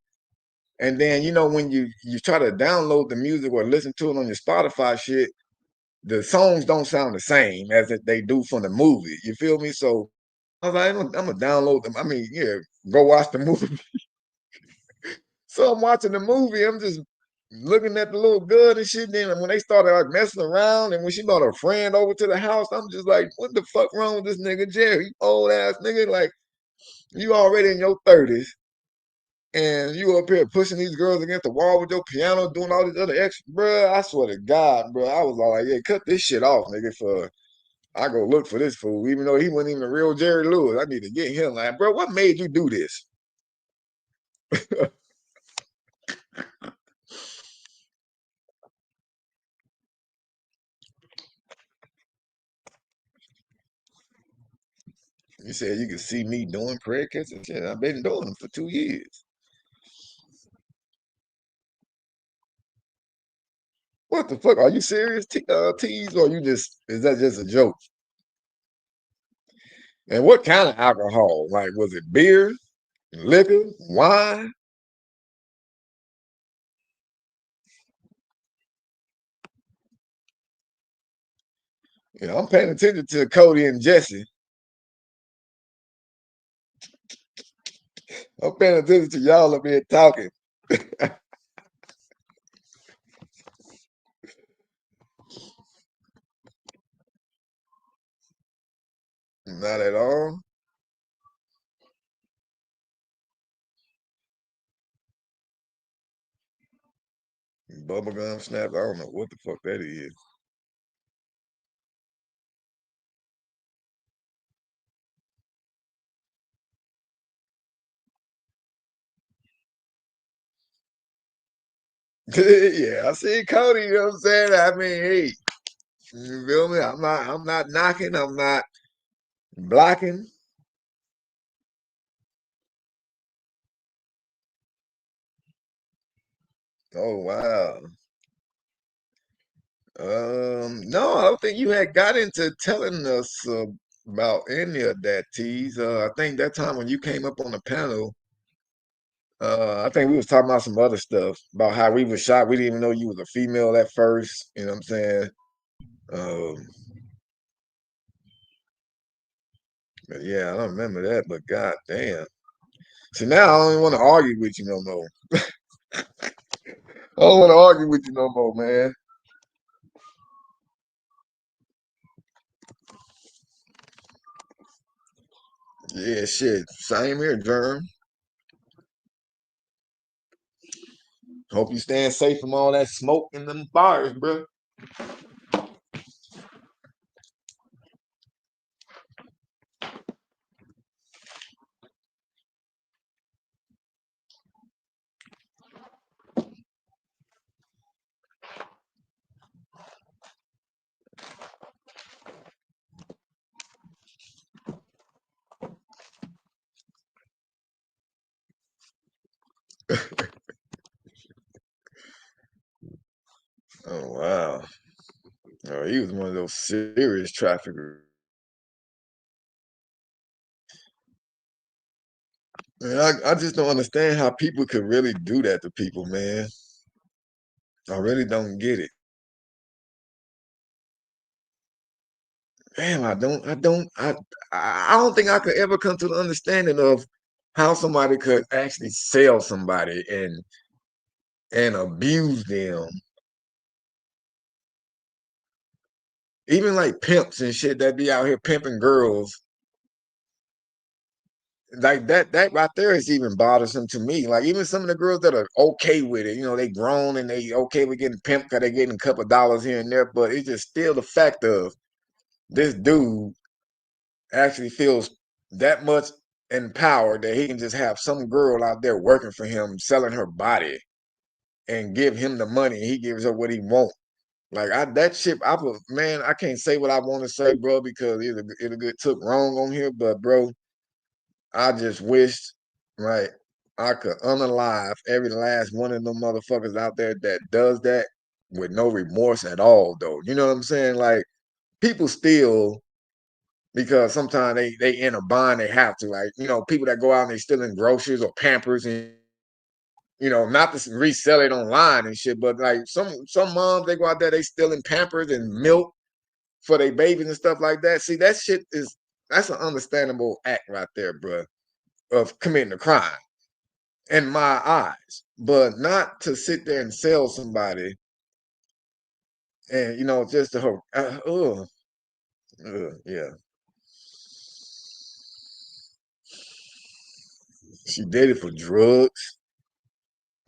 And then, when you try to download the music or listen to it on your Spotify shit, the songs don't sound the same as if they do from the movie. You feel me? So I was like, I'm gonna download them. I mean, yeah, go watch the movie. So I'm watching the movie. I'm just looking at the little girl and shit. Then when they started like messing around, and when she brought her friend over to the house, I'm just like, what the fuck wrong with this nigga Jerry? You old ass nigga, like you already in your 30s, and you up here pushing these girls against the wall with your piano, doing all these other extra, bruh. I swear to God, bro, I was all like, yeah, cut this shit off, nigga. For I go look for this fool, even though he wasn't even a real Jerry Lewis. I need to get him, like, bro, what made you do this? You said you could see me doing prayer catching shit. I've been doing them for 2 years. What the fuck? Are you serious, Tease? Or is that just a joke? And what kind of alcohol? Like, was it beer, liquor, wine? Yeah, I'm paying attention to Cody and Jesse. I'm paying attention to y'all up here talking. Not at all. Bubblegum snaps. I don't know what the fuck that is. Yeah, I see Cody, you know what I'm saying? I mean, hey, you feel me? I'm not knocking, I'm not blocking. Oh wow. No, I don't think you had got into telling us about any of that, Tease. I think that time when you came up on the panel, I think we was talking about some other stuff about how we was shot. We didn't even know you was a female at first. You know what I'm saying? Um, but yeah, I don't remember that. But god damn. See, now I don't even want to argue with you no more. I don't want to argue with you no more, man. Yeah, shit. Same here, Germ. Hope you staying safe from all that smoke and them fires, bro. Oh wow. Oh, he was one of those serious traffickers. Man, I just don't understand how people could really do that to people, man. I really don't get it. Damn, I don't think I could ever come to the understanding of how somebody could actually sell somebody and abuse them. Even like pimps and shit that be out here pimping girls. Like that right there is even bothersome to me. Like even some of the girls that are okay with it, you know, they grown and they okay with getting pimped because they getting a couple of dollars here and there, but it's just still the fact of this dude actually feels that much empowered that he can just have some girl out there working for him, selling her body and give him the money. He gives her what he wants. Like that shit, man, I can't say what I want to say, bro, because it'll get took wrong on here. But bro, I just wished, right, I could unalive every last one of them motherfuckers out there that does that with no remorse at all, though. You know what I'm saying? Like people still, because sometimes they in a bind, they have to. Like, you know, people that go out and they stealing groceries or Pampers and not to resell it online and shit, but like some moms, they go out there, they stealing Pampers and milk for their babies and stuff like that. See, that's an understandable act right there, bro, of committing a crime in my eyes. But not to sit there and sell somebody and just to yeah. She did it for drugs.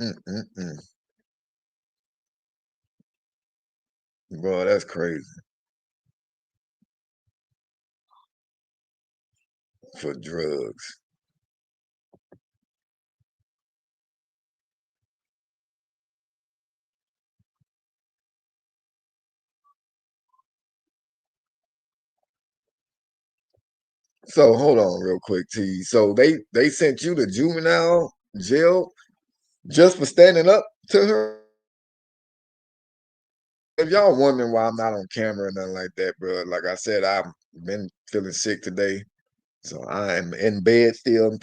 Mm-mm-mm. Bro, that's crazy. For drugs. So hold on real quick, T. So they sent you to juvenile jail just for standing up to her? If y'all wondering why I'm not on camera or nothing like that, bro, like I said, I've been feeling sick today. So I am in bed still,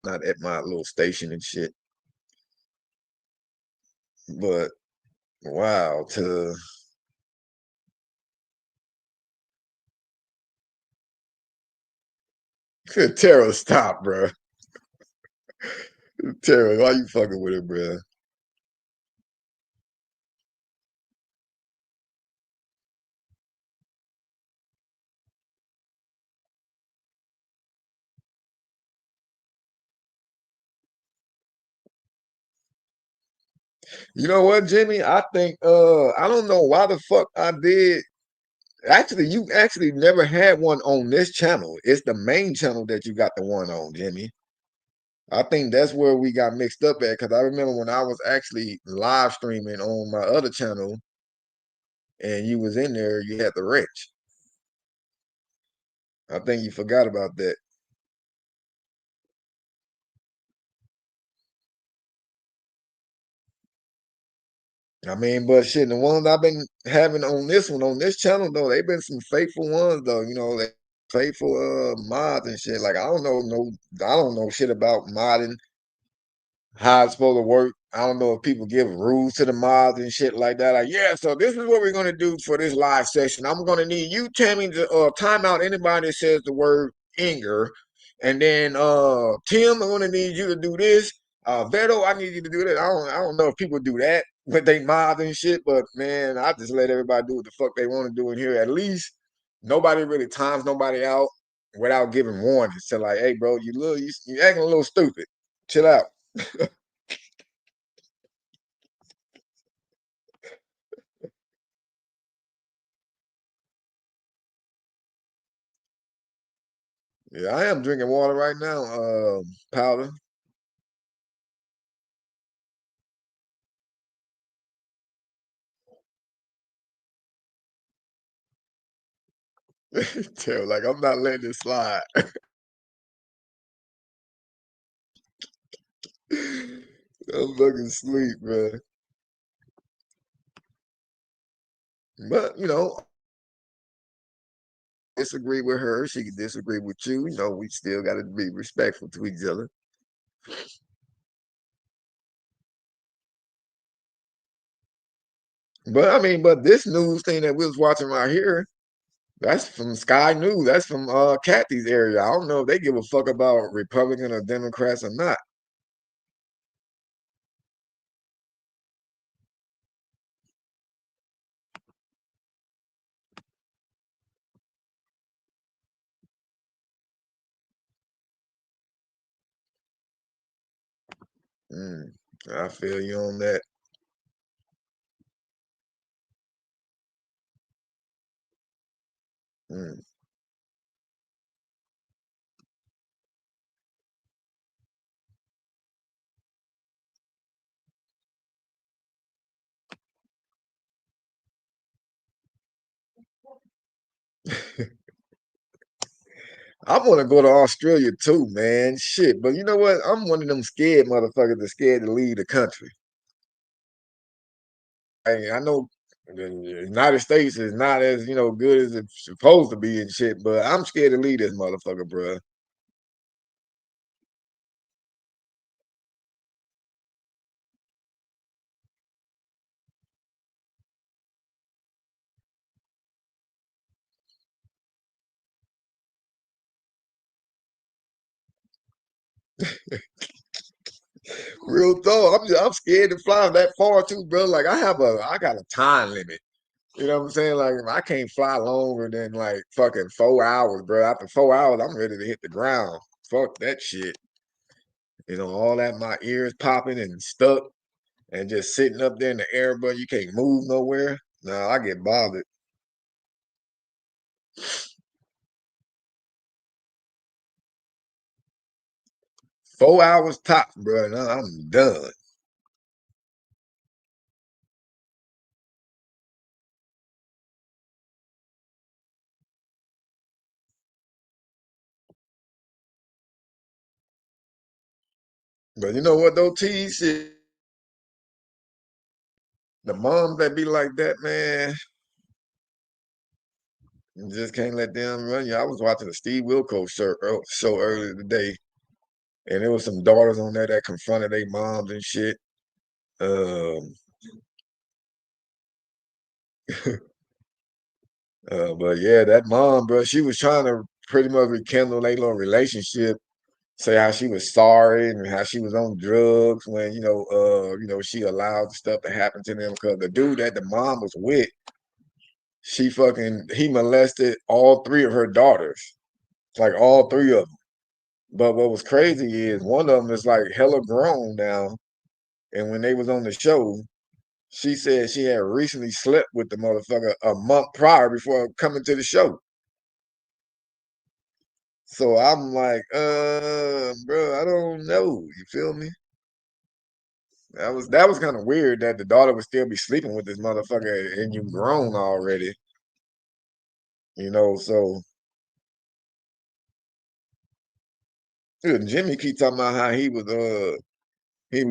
not at my little station and shit. But wow, to Tara, stop, bro. Tara, why you fucking with it, bro? You know what, Jimmy? I think I don't know why the fuck I did. Actually, you actually never had one on this channel. It's the main channel that you got the one on, Jimmy. I think that's where we got mixed up at, because I remember when I was actually live streaming on my other channel and you was in there, you had the wrench. I think you forgot about that. I mean, but shit, the ones I've been having on this channel though, they've been some faithful ones though. You know, they faithful mods and shit. Like I don't know shit about modding, how it's supposed to work. I don't know if people give rules to the mods and shit like that. Like, yeah, so this is what we're gonna do for this live session. I'm gonna need you, Tammy, to time out anybody that says the word Inger. And then Tim, I'm gonna need you to do this. Veto, I need you to do that. I don't know if people do that with they mods and shit, but man, I just let everybody do what the fuck they want to do in here. At least nobody really times nobody out without giving warnings. So like, hey bro, you acting a little stupid. Chill out. Yeah, I am drinking water right now, powder. Tell like I'm not letting it slide. I'm fucking sleep, man. But you know, disagree with her. She can disagree with you. You know, we still got to be respectful to each other. But I mean, but this news thing that we was watching right here, that's from Sky News. That's from Kathy's area. I don't know if they give a fuck about Republican or Democrats or not. I feel you on that. Mm. I want to go to Australia too, man. Shit, but you know what? I'm one of them scared motherfuckers that's scared to leave the country. I know the United States is not as good as it's supposed to be and shit, but I'm scared to leave this motherfucker, bro. Real talk, I'm scared to fly that far too, bro. Like I got a time limit. You know what I'm saying? Like I can't fly longer than like fucking 4 hours, bro. After 4 hours, I'm ready to hit the ground. Fuck that shit. All that my ears popping and stuck and just sitting up there in the air, bro. You can't move nowhere. No, I get bothered. 4 hours tops, bro. And I'm done. But you know what though, T shit. The moms that be like that, man, you just can't let them run you. I was watching the Steve Wilkos show earlier today, and there was some daughters on there that confronted their moms and shit. But yeah, that mom, bro, she was trying to pretty much rekindle their little relationship, say how she was sorry and how she was on drugs when, she allowed stuff to happen to them because the dude that the mom was with, he molested all three of her daughters, like all three of them. But what was crazy is one of them is like hella grown now. And when they was on the show, she said she had recently slept with the motherfucker a month prior before coming to the show. So I'm like, bro, I don't know. You feel me? That was kind of weird that the daughter would still be sleeping with this motherfucker and you grown already. So dude, Jimmy keep talking about how he be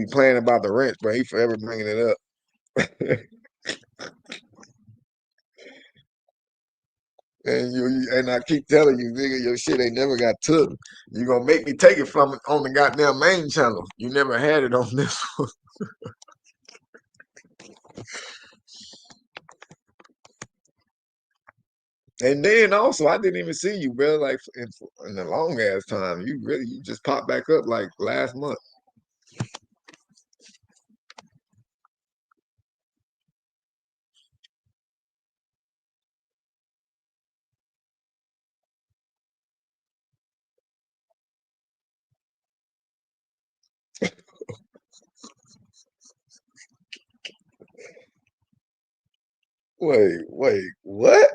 playing about the rent, but he forever bringing it up. And I keep telling you, nigga, your shit ain't never got took. You gonna make me take it from on the goddamn main channel. You never had it on this one. And then also, I didn't even see you, bro. Like in a long ass time, you just popped back up like last month. Wait, what?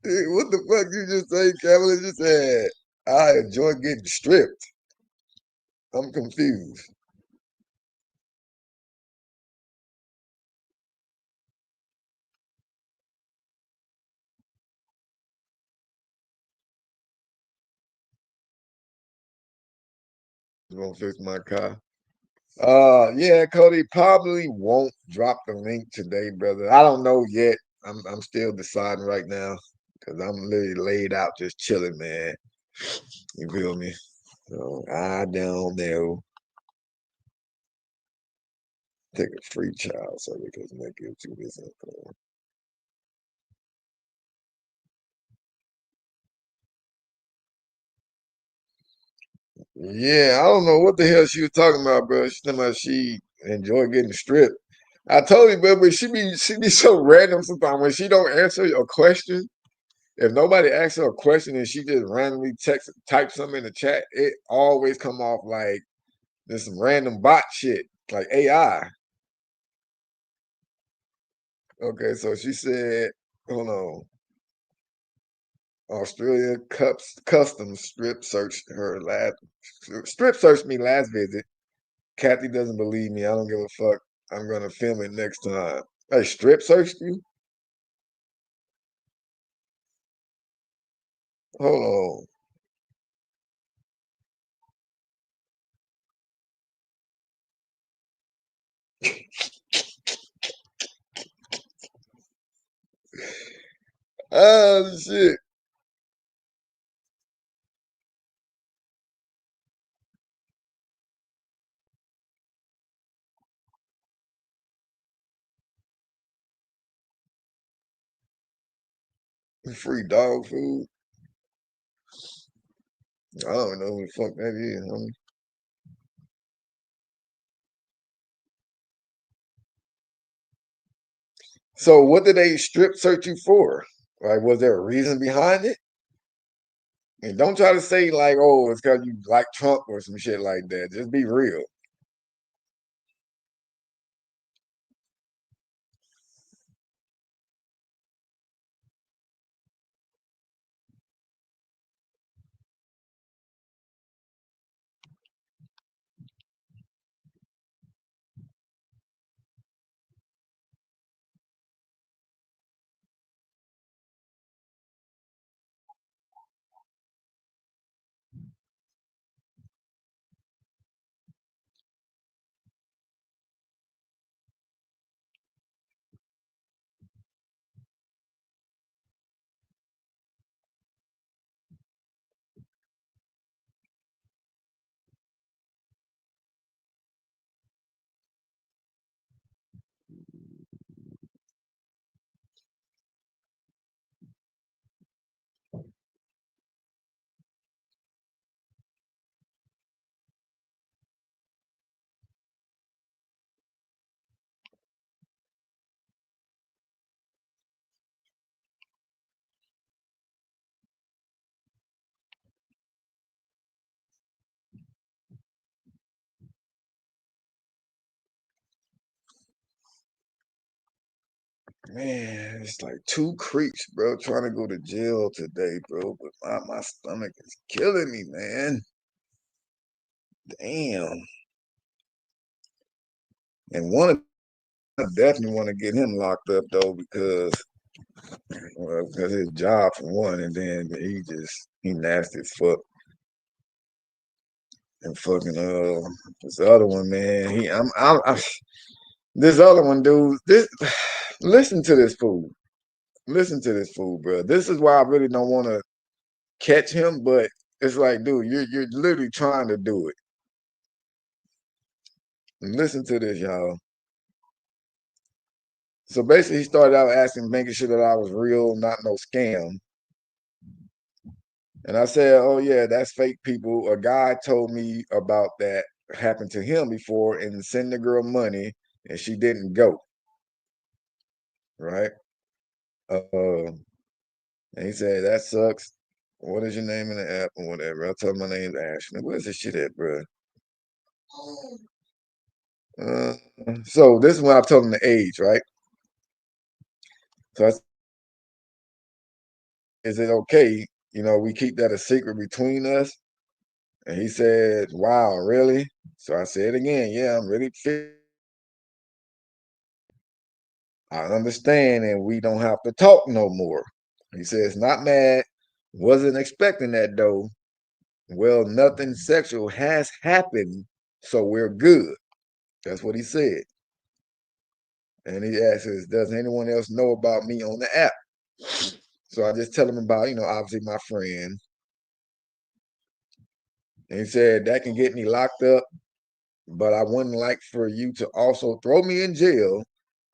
What the fuck you just say, Kevin? Just said I enjoy getting stripped. I'm confused. You gonna fix my car? Yeah, Cody probably won't drop the link today, brother. I don't know yet. I'm still deciding right now because I'm literally laid out just chilling, man. You feel me? So I don't know. Take a free child so because make it to this income. Yeah, I don't know what the hell she was talking about, bro. She talking about she enjoy getting stripped. I told you, but she be so random sometimes when she don't answer a question. If nobody asks her a question and she just randomly type something in the chat, it always come off like there's some random bot shit, like AI. Okay, so she said, hold on. Australia Customs strip searched me last visit. Kathy doesn't believe me. I don't give a fuck. I'm gonna film it next time. Hey, strip searched you? Hold on. Oh shit. Free dog food. I don't know who the fuck that is, homie. So what did they strip search you for? Like, was there a reason behind it? And don't try to say like, oh, it's because you like Trump or some shit like that. Just be real. Man, it's like 2 creeps, bro, trying to go to jail today, bro. But my stomach is killing me, man. Damn. And one of I definitely want to get him locked up though, because his job for one, and then he nasty as fuck. And fucking this other one, man. This other one, dude. Listen to this fool. Listen to this fool, bro. This is why I really don't want to catch him, but it's like, dude, you're literally trying to do it. Listen to this, y'all. So basically, he started out asking, making sure that I was real, not no scam. And I said, oh, yeah, that's fake people. A guy told me about that happened to him before and send the girl money and she didn't go. Right? And he said, that sucks. What is your name in the app or whatever? I told him my name's Ashley. Where's this shit at, bro? So this is when I told him the age, right? So I said, is it okay? We keep that a secret between us? And he said, wow, really? So I said again, yeah, I'm really I understand, and we don't have to talk no more. He says, not mad, wasn't expecting that though. Well, nothing sexual has happened, so we're good. That's what he said. And he asks, does anyone else know about me on the app? So I just tell him about, obviously my friend. And he said, that can get me locked up, but I wouldn't like for you to also throw me in jail.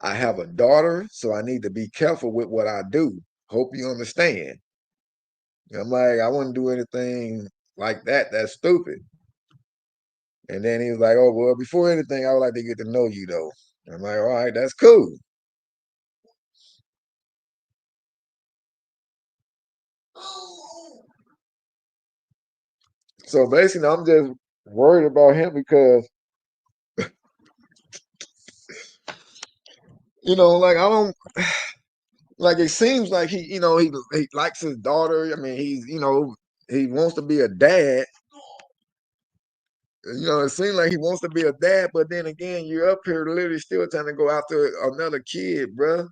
I have a daughter, so I need to be careful with what I do. Hope you understand. I'm like, I wouldn't do anything like that. That's stupid. And then he was like, oh, well, before anything, I would like to get to know you, though. I'm like, all right, that's cool. So basically, I'm just worried about him because, like, I don't, like, it seems like he likes his daughter. I mean, he wants to be a dad. It seems like he wants to be a dad, but then again, you're up here literally still trying to go after another kid, bruh.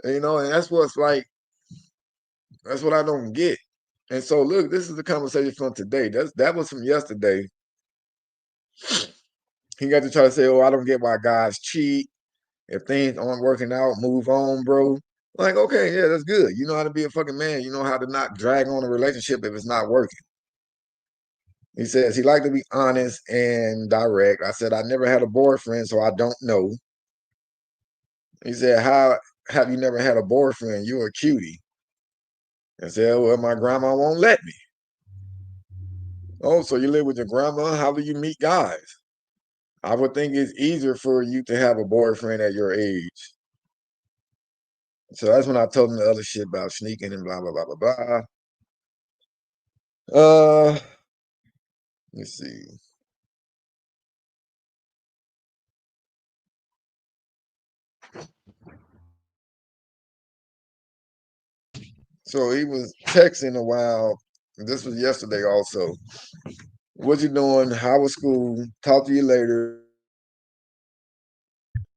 And that's what's like, that's what I don't get. And so, look, this is the conversation from today. That was from yesterday. He got to try to say, oh, I don't get why guys cheat. If things aren't working out, move on, bro. Like, okay, yeah, that's good. You know how to be a fucking man. You know how to not drag on a relationship if it's not working. He says he like to be honest and direct. I said, I never had a boyfriend, so I don't know. He said, how have you never had a boyfriend? You're a cutie. I said, well, my grandma won't let me. Oh, so you live with your grandma? How do you meet guys? I would think it's easier for you to have a boyfriend at your age. So that's when I told him the other shit about sneaking and blah, blah, blah, blah, blah. Let's see. So he was texting a while. This was yesterday also. What you doing? How was school? Talk to you later.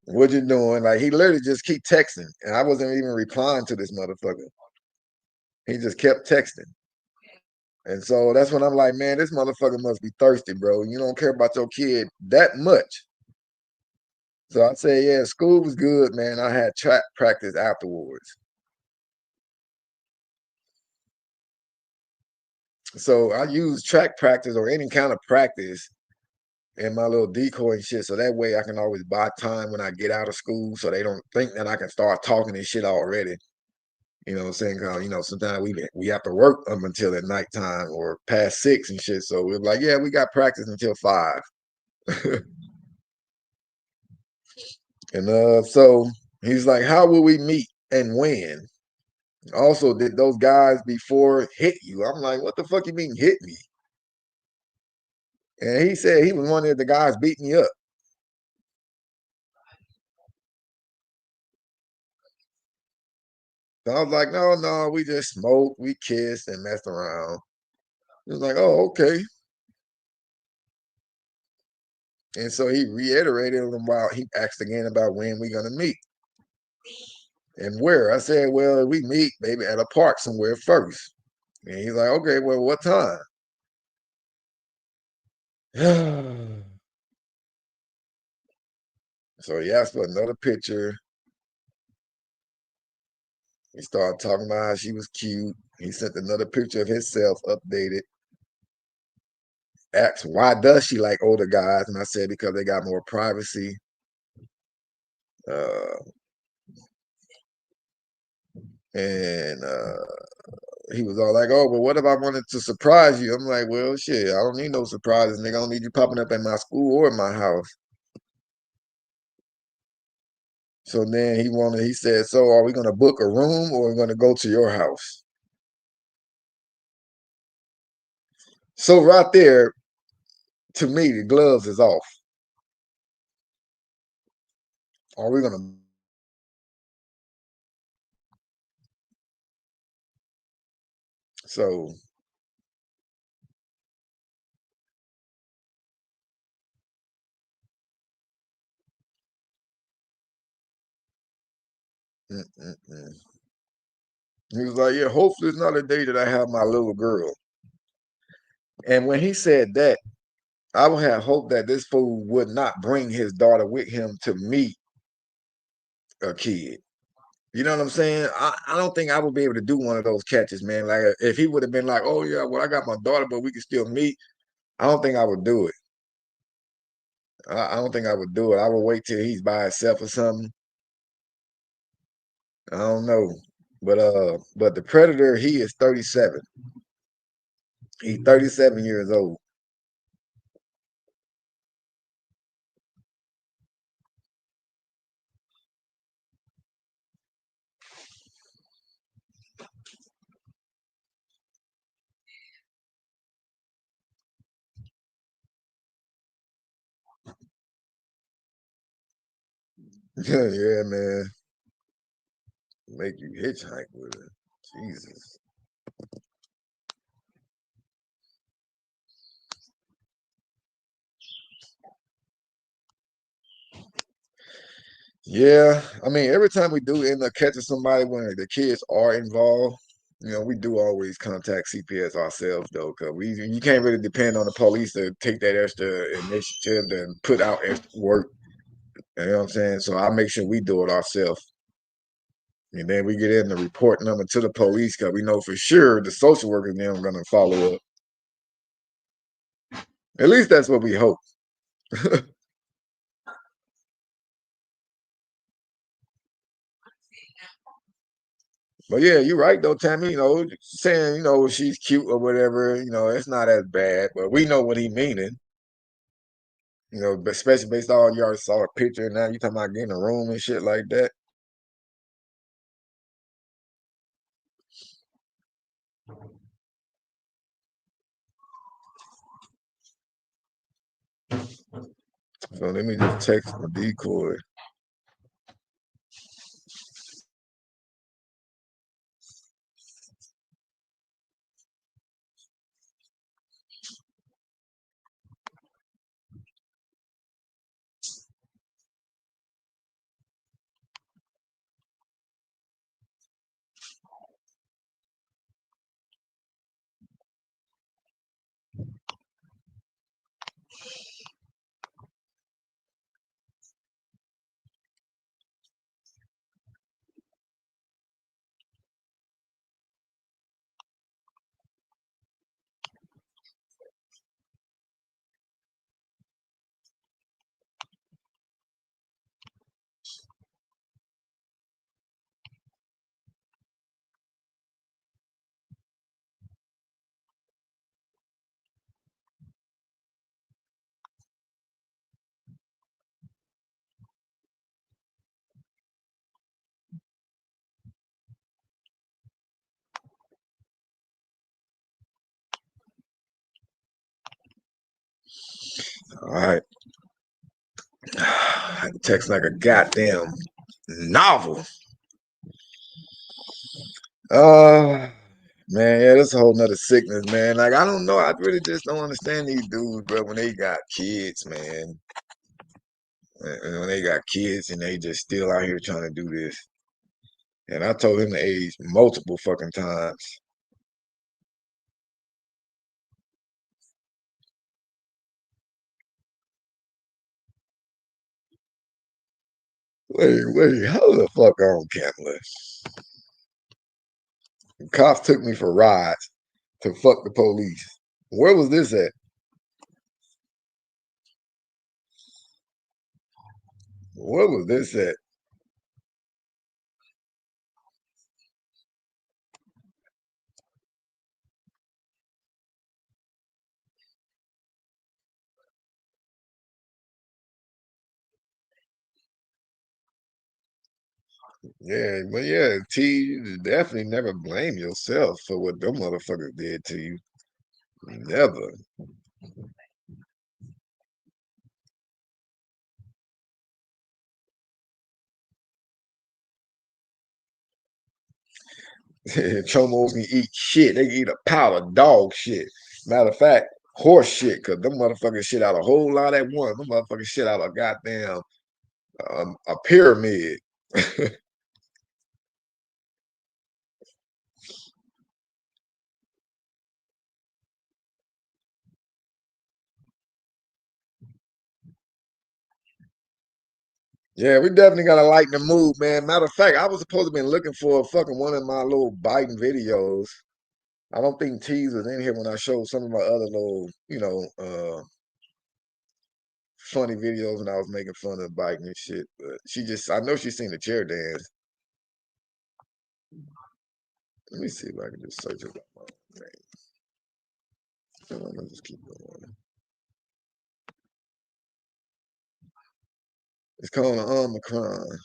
What you doing? Like, he literally just keep texting. And I wasn't even replying to this motherfucker. He just kept texting. And so that's when I'm like, man, this motherfucker must be thirsty, bro. You don't care about your kid that much. So I said, yeah, school was good, man. I had track practice afterwards. So I use track practice or any kind of practice in my little decoy and shit. So that way I can always buy time when I get out of school so they don't think that I can start talking and shit already. You know what I'm saying? Cause sometimes we have to work up until at nighttime or past 6 and shit. So we're like, yeah, we got practice until 5. And so he's like, how will we meet and when? Also, did those guys before hit you? I'm like, what the fuck you mean hit me? And he said he was one of the guys beating me up. So I was like, no, we just smoked, we kissed and messed around. He was like, oh, okay. And so he reiterated while he asked again about when we gonna meet and where. I said, well, we meet maybe at a park somewhere first. And he's like, okay, well, what time? So he asked for another picture. He started talking about how she was cute. He sent another picture of himself updated. Asked, why does she like older guys? And I said, because they got more privacy. And he was all like, oh, but what if I wanted to surprise you? I'm like, well, shit, I don't need no surprises, nigga. I don't need you popping up at my school or my house. So then he said, so are we going to book a room or are we going to go to your house? So right there, to me, the gloves is off. Are we going to? So he was like, yeah, hopefully it's not a day that I have my little girl. And when he said that, I would have hoped that this fool would not bring his daughter with him to meet a kid. You know what I'm saying? I don't think I would be able to do one of those catches, man. Like if he would have been like, oh yeah, well I got my daughter, but we can still meet. I don't think I would do it. I don't think I would do it. I would wait till he's by himself or something. I don't know. But the predator, he is 37. He's 37 years old. Yeah, man. Make you hitchhike with it. Jesus. Yeah, I mean, every time we do end up catching somebody when the kids are involved, we do always contact CPS ourselves though, because you can't really depend on the police to take that extra initiative and put out extra work. You know what I'm saying? So I make sure we do it ourselves. And then we get in the report number to the police because we know for sure the social workers then are gonna follow up. At least that's what we hope. But yeah, you're right though, Tammy. Saying she's cute or whatever, it's not as bad. But we know what he meaning. Especially based on you already saw a picture, and now you talking about getting a room and shit like that. So let me just text the Decoy. All right. I had to text like a goddamn novel. Man, yeah, that's a whole nother sickness, man. Like, I don't know. I really just don't understand these dudes, bro, when they got kids, man. When they got kids and they just still out here trying to do this. And I told him to age multiple fucking times. Wait, hold the fuck on, Kentler. The cops took me for rides to fuck the police. Where was this at? Where was this at? Yeah, but yeah, T, you definitely never blame yourself for what them motherfuckers did to you. Never. Chomos can eat shit. They can eat a pile of dog shit. Matter of fact, horse shit, because them motherfuckers shit out a whole lot at once. Them motherfuckers shit out a goddamn a pyramid. Yeah, we definitely gotta lighten the mood, man. Matter of fact, I was supposed to be looking for a fucking one of my little Biden videos. I don't think T's was in here when I showed some of my other little, funny videos when I was making fun of Biden and shit. But I know she's seen the chair dance. Let me see if I can just search it by my name. I'm gonna just keep going. It's called an Omicron.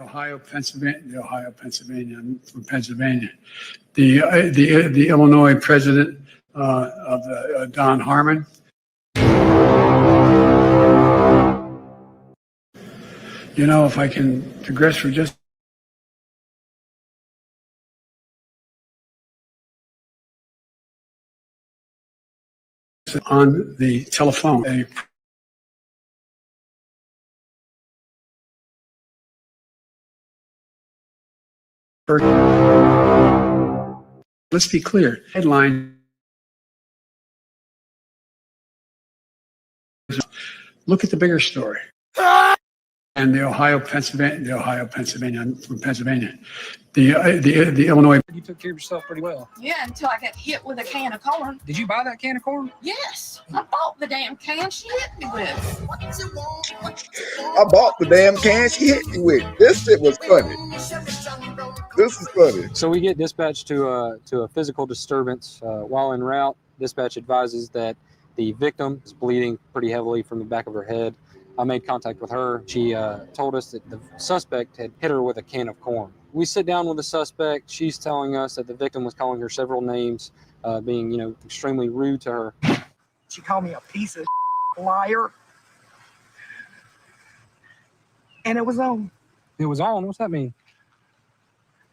Ohio, Pennsylvania. I'm from Pennsylvania. The Illinois president Don Harmon. You know, if I can digress for just on the telephone. Let's be clear. Headline. Look at the bigger story. And the Ohio, Pennsylvania. I'm from Pennsylvania. The Illinois. You took care of yourself pretty well. Yeah, until I got hit with a can of corn. Did you buy that can of corn? Yes, I bought the damn can she hit me with. I bought the damn can she hit me with. This shit was funny. This is funny. So we get dispatched to a physical disturbance. While en route, dispatch advises that the victim is bleeding pretty heavily from the back of her head. I made contact with her. She told us that the suspect had hit her with a can of corn. We sit down with the suspect. She's telling us that the victim was calling her several names, being, extremely rude to her. She called me a piece of liar. And it was on. It was on? What's that mean?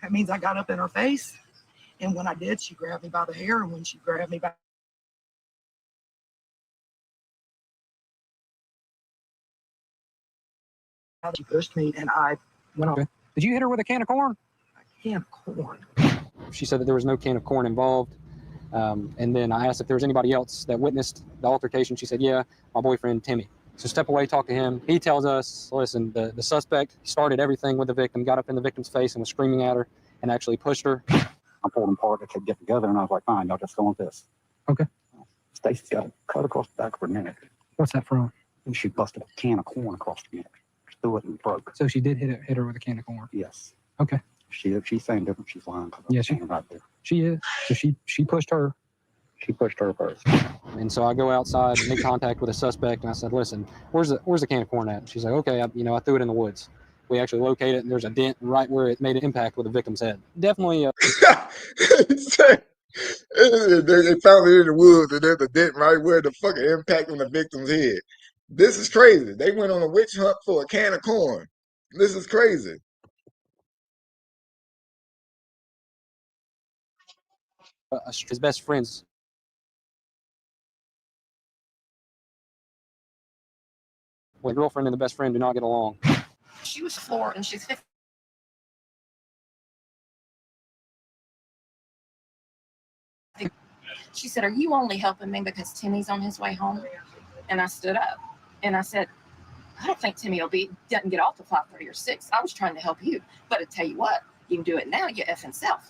That means I got up in her face. And when I did, she grabbed me by the hair. And when she grabbed me by she pushed me and I went on. Okay. Did you hit her with a can of corn? A can of corn. She said that there was no can of corn involved. And then I asked if there was anybody else that witnessed the altercation. She said, yeah, my boyfriend, Timmy. So step away, talk to him. He tells us, listen, the suspect started everything with the victim, got up in the victim's face and was screaming at her and actually pushed her. I pulled them apart. They could get together, and I was like, fine, y'all just go with this. Okay. Stacy's got a cut across the back of her neck. What's that from? And she busted a can of corn across the neck. She threw it and broke. So she did hit her with a can of corn. Yes. Okay. She's saying different. She's lying. Yeah, she right there. She is. So she pushed her. She pushed her first. And so I go outside, make contact with a suspect, and I said, "Listen, where's the can of corn at?" She's like, "Okay, I threw it in the woods." We actually locate it, and there's a dent right where it made an impact with the victim's head. Definitely. They found it in the woods, and there's a dent right where the fucking impact on the victim's head. This is crazy. They went on a witch hunt for a can of corn. This is crazy. His best friends. My girlfriend and the best friend do not get along. She was floored, and she's 50. She said, "Are you only helping me because Timmy's on his way home?" And I stood up and I said, "I don't think Timmy doesn't get off till 5:30 or 6. I was trying to help you, but I tell you what, you can do it now. You effing self."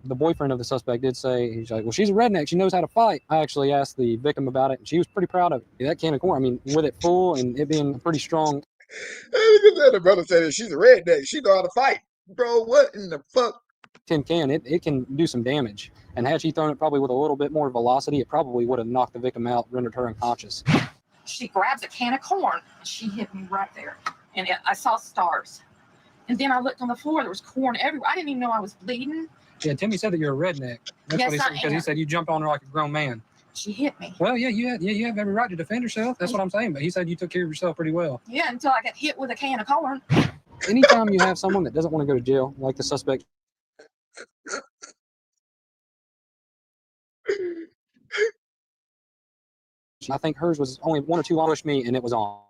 The boyfriend of the suspect did say, he's like, "Well, she's a redneck. She knows how to fight." I actually asked the victim about it, and she was pretty proud of it. That can of corn, I mean, with it full and it being pretty strong. The brother said she's a redneck. She know how to fight. Bro, what in the fuck? Tin can, it can do some damage. And had she thrown it probably with a little bit more velocity, it probably would have knocked the victim out, rendered her unconscious. She grabs a can of corn and she hit me right there. And I saw stars. And then I looked on the floor, there was corn everywhere. I didn't even know I was bleeding. Yeah, Timmy said that you're a redneck. That's Yes, what he said, I because he am. said you jumped on her like a grown man. She hit me. Well, yeah, you have every right to defend yourself. That's what I'm saying. But he said you took care of yourself pretty well. Yeah, until I got hit with a can of corn. Anytime you have someone that doesn't want to go to jail, like the suspect, I think hers was only 1 or 2 pushed me, and it was on.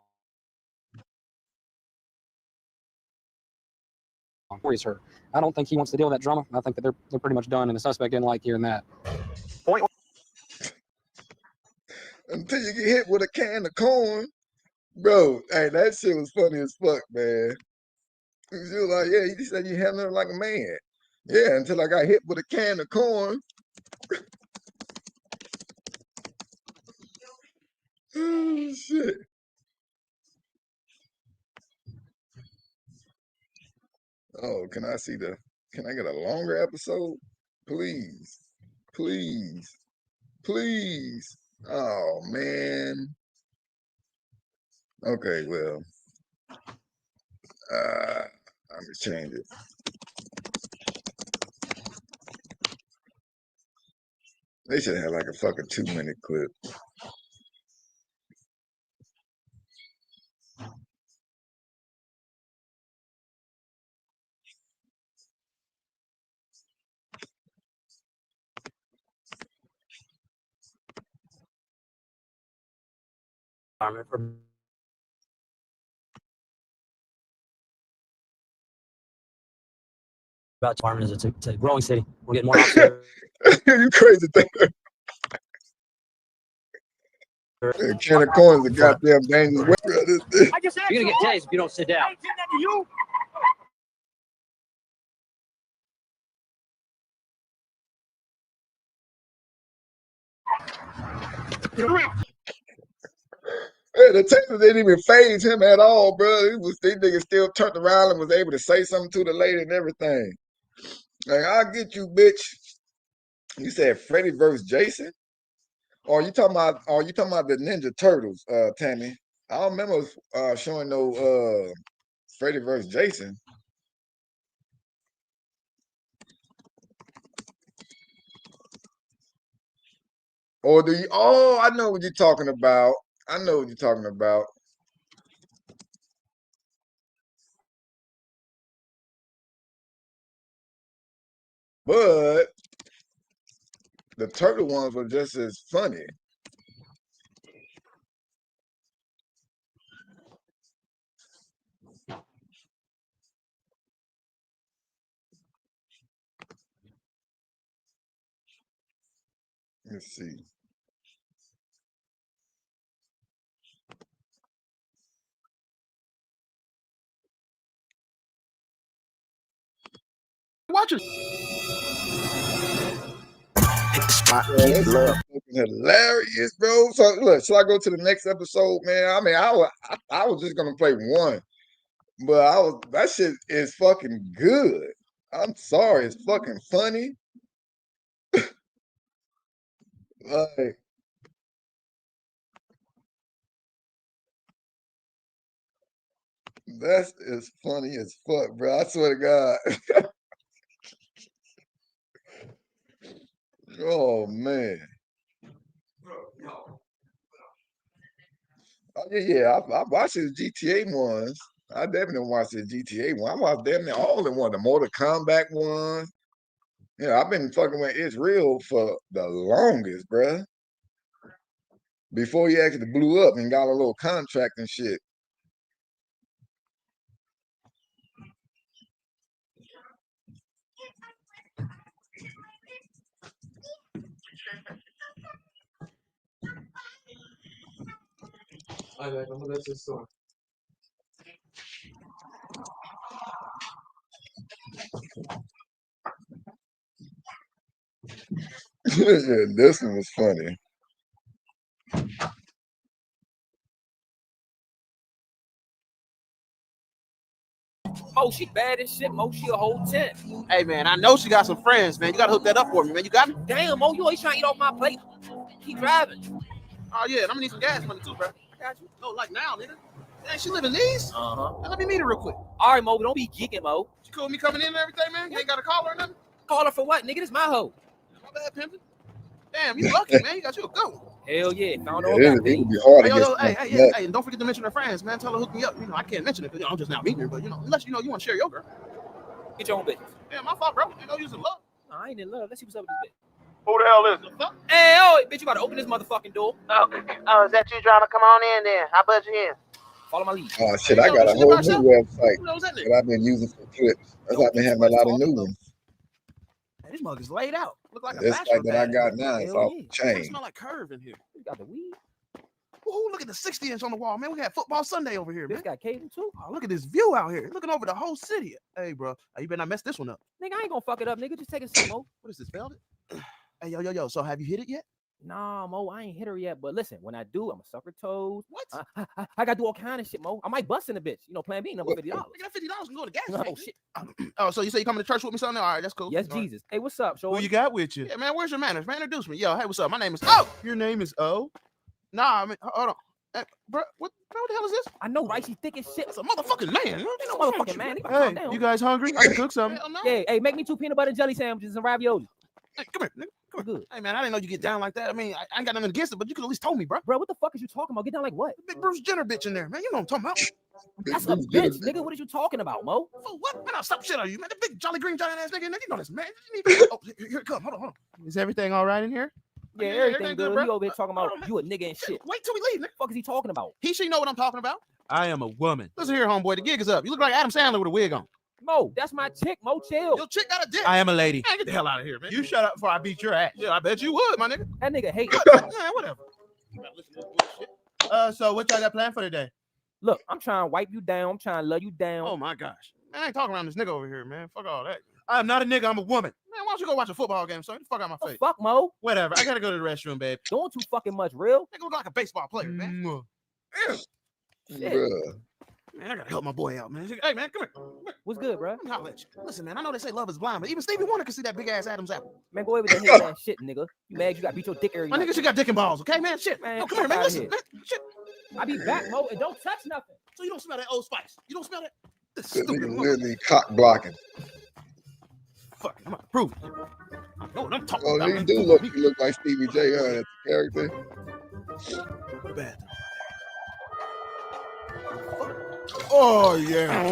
Worries her. I don't think he wants to deal with that drama. I think that they're pretty much done, and the suspect didn't like hearing that. Until you get hit with a can of corn. Bro, hey, that shit was funny as fuck, man. She was like, yeah, you said you handled her like a man. Yeah, until I got hit with a can of corn. Oh, shit. Oh, can I get a longer episode? Please. Please. Please. Oh, man. Okay, well. Let me change it. They should have like a fucking 2-minute clip. About Department is it's a growing city. We're getting more officers. You crazy thing. A can of corn is a goddamn dangerous weapon. You're gonna get tased if you don't sit down. Hey, the taser didn't even phase him at all, bro. These niggas still turned around and was able to say something to the lady and everything. Like, I'll get you, bitch. You said Freddy versus Jason? Or you talking about the Ninja Turtles, Tammy? I don't remember showing no Freddy versus Jason. Or do you? Oh, I know what you're talking about. I know what you're talking about. But the turtle ones were just as funny. Let's see. Watch it. That's fucking hilarious, bro. So look, shall I go to the next episode, man? I mean, I was just gonna play one, but that shit is fucking good. I'm sorry, it's fucking funny. Like, that's as funny as fuck, bro. I swear to God. Oh man. Oh yeah. I watched the GTA ones. I definitely watched the GTA one. I watched damn near all the one, the Mortal Kombat one. Yeah, I've been fucking with It's Real for the longest, bruh. Before he actually blew up and got a little contract and shit. Yeah, this one was funny. Mo, she bad as shit. Mo, she a whole 10. Hey, man, I know she got some friends, man. You got to hook that up for me, man. You got me? Damn, Mo, you always trying to eat off my plate. Keep driving. Oh, yeah, and I'm going to need some gas money, too, bro. I got you. No, like now, nigga. Hey, she live in these? Uh-huh. Let me meet her real quick. All right, Mo, but don't be geeking, Mo. She cool with me coming in and everything, man? You ain't got to call her or nothing? Call her for what, nigga? This my hoe. My bad, pimpin'. Damn, you lucky, man. You got you a good one. Hell yeah. Found her Yeah, on it would be hard to Hey, and don't forget to mention her friends, man. Tell her hook me up. You know, I can't mention it because I'm just now meeting her, but, unless you want to share your girl. Get your own business. Yeah, my fault, bro. You know, you was in love. No, I ain't in love. Let's see what's up with this bitch. Who the hell is it? Hey, oh, bitch, you about to open this motherfucking door. Oh, is that you trying to come on in there? How about you in? Follow my lead. Oh shit, I got a whole new website that I've been using for clips. That's why I've been having a lot of new ones. Hey, this mug is laid out. Look like a This bachelor site that I pad. got now is off the It chain. smell like curve in here. You got the weed. Ooh, look at the 60-inch on the wall, man. We had football Sunday over here, man. This got cable too. Oh, look at this view out here. Looking over the whole city. Hey, bro. You better not mess this one up. Nigga, I ain't gonna fuck it up, nigga. Just take a sip, Mo. What is this, velvet? Hey, yo. So have you hit it yet? Nah, Mo, I ain't hit her yet. But listen, when I do, I'ma suck her toes. What? I gotta do all kind of shit, Mo. I might bust in a bitch. Plan B, number $50. Look at that $50 can go to gas. Oh, shit. Oh, so you say you coming to church with me Sunday? All right, that's cool. Yes, Jesus. Hey, what's up, Shorty? Who you got with you? Yeah, man, where's your manners? Man, introduce me. Yo, hey, what's up? My name is O. Your name is O? Nah, I mean, hold on. Hey, bro, what the hell is this? I know, right? She's thick as shit. It's a motherfucking man. Ain't no motherfucking man. Hey, you guys hungry? I can cook something. No. Yeah, hey, make me 2 peanut butter and jelly sandwiches and ravioli. Hey, come here, nigga. Come good. Hey, man, I didn't know you get down like that. I mean, I ain't got nothing against it, but you could at least told me, bro. Bro, what the fuck is you talking about? Get down like what? The big Bruce Jenner bitch in there, man. You know what I'm talking about. That's a bitch, nigga. What are you talking about, Mo? For what? Man, I'll stop shit on you, man. The big jolly green giant ass nigga, you know this, man. Oh, here it comes. Hold on. Is everything all right in here? Yeah, everything good. Bro. He over here talking about you a nigga and shit. Wait till we leave, nigga. What the fuck is he talking about? She know what I'm talking about. I am a woman. Listen here, homeboy. The gig is up. You look like Adam Sandler with a wig on. Mo, that's my chick. Mo, chill. Your chick got a dick. I am a lady. Man, get the hell out of here, man. You shut up before I beat your ass. Yeah, I bet you would, my nigga. That nigga hate you. Man, whatever. So what y'all got planned for today? Look, I'm trying to wipe you down. I'm trying to love you down. Oh, my gosh. Man, I ain't talking around this nigga over here, man. Fuck all that. I'm not a nigga. I'm a woman. Man, why don't you go watch a football game, son? Get the fuck out of my face. Fuck, Mo. Whatever. I gotta go to the restroom, babe. Doing too fucking much, real? Nigga look like a baseball player, man. Yeah. Man, I gotta help my boy out, man. Hey, man, come here. What's good, bro? I'll let you. Listen, man, I know they say love is blind, but even Stevie Wonder can see that big ass Adam's apple. Man, go away with that hit ass shit, nigga. You mad you got beat your dick area? My nigga, she got dick and balls, okay, man? Shit. Man, no, come here, man. Listen, man. Shit. I be back, Mo, and don't touch nothing. So you don't smell that Old Spice? You don't smell that? This stupid literally cock blocking. Fuck, I'm gonna prove it. I know what I'm talking about. Oh, you look like Stevie J, huh? That's the character. Bad. Oh yeah.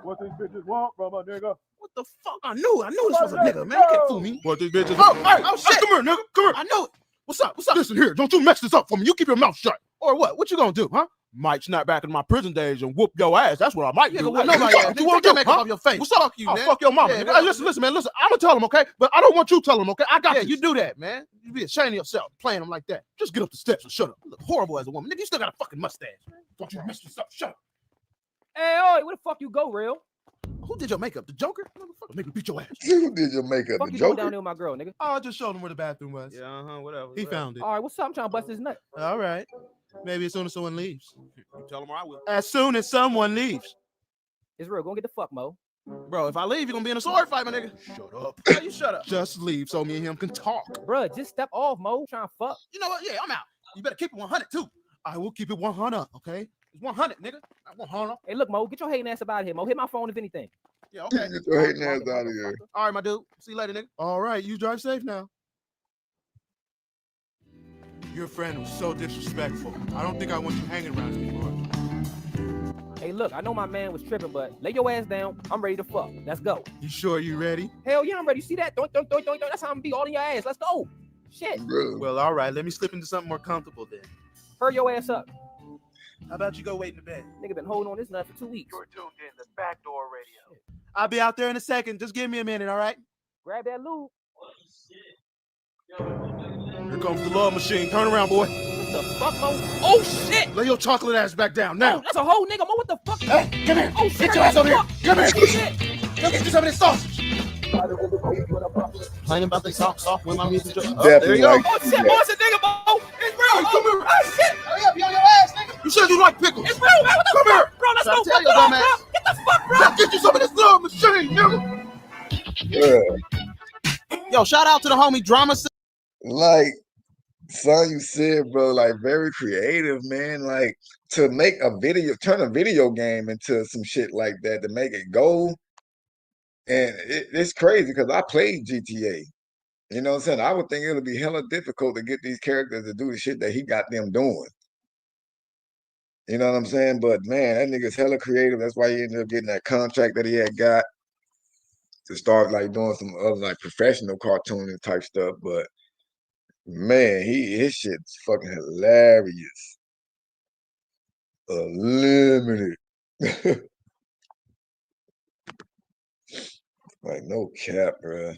What these bitches want from a nigga? What the fuck? I knew this was a nigga, man. You can't fool me. What these bitches want? Oh shit! Come here, nigga. Come here. I know it. What's up? Listen here. Don't you mess this up for me. You keep your mouth shut. Or what? What you gonna do, huh? Might snap back in my prison days and whoop your ass. That's what I might do. What you want to do? Makeup off your face. What's up, you, man? Fuck your mama. Hey, listen, man. Listen, I'm gonna tell him, okay? But I don't want you telling him, okay? I got you. You do that, man. You be ashamed of yourself playing him like that. Just get up the steps and shut up. You look horrible as a woman. Nigga, you still got a fucking mustache. Don't you mess this up. Shut up. Hey, oi, where the fuck you go, real? Who did your makeup? The Joker? Motherfucker, make me beat your ass. Who did your makeup? Fuck The you doing Joker? down there with my girl, nigga? Oh, I just showed him where the bathroom was. Yeah, whatever. He found it. All right, what's up? I'm trying to bust his nut. All right. Maybe as soon as someone leaves. You tell him or I will. As soon as someone leaves. It's real. Go get the fuck, Mo. Bro, if I leave, you're gonna be in a sword fight, my nigga. Shut up. How you shut up? Just leave so me and him can talk. Bro, just step off, Mo. Trying to fuck. You know what? Yeah, I'm out. You better keep it 100 too. I will keep it 100, okay? It's 100, nigga. Not 100. Hey, look, Mo, get your hating ass up out of here, Mo. Hit my phone if anything. Yeah, okay. Get your hating ass out of here. All right, my dude. See you later, nigga. All right, you drive safe now. Your friend was so disrespectful. I don't think I want you hanging around anymore. Hey, look, I know my man was tripping, but lay your ass down. I'm ready to fuck. Let's go. You sure you ready? Hell yeah, I'm ready. You see that? Doink. That's how I'm gonna be all in your ass. Let's go. Shit. Well, all right. Let me slip into something more comfortable then. Hurry your ass up. How about you go wait in the bed? Nigga been holding on this nut for 2 weeks. You're tuned in the backdoor radio. I'll be out there in a second. Just give me a minute, all right? Grab that lube. Here comes the love machine. Turn around, boy. What the fuck, Mo? Oh, shit! Lay your chocolate ass back down now. Oh, that's a whole nigga, Mo. What the fuck? Hey, come here. Oh, shit. Get your ass over here. Come here. Shit. Go get you some of this sausage. Playing about the soft when my music. There you go. Oh, shit, Mo. It's a nigga, Mo. It's real. Hey, come here. Oh, shit. Hurry up. You on your ass, nigga. You said you like pickles. It's real, man. What the fuck? Come here. Bro, let's go. Tell your dumb ass. Get the fuck, bro. Let's get you some of this love machine, nigga. Yeah. Yo, shout out to the homie Drama. Like, son, you said, bro, like very creative, man. Like to make a video, turn a video game into some shit like that, to make it go. And it's crazy because I played GTA. You know what I'm saying? I would think it'll be hella difficult to get these characters to do the shit that he got them doing. You know what I'm saying? But man, that nigga's hella creative. That's why he ended up getting that contract that he had got to start like doing some other like professional cartooning type stuff. But man, his shit's fucking hilarious. Unlimited. Like no cap, bro.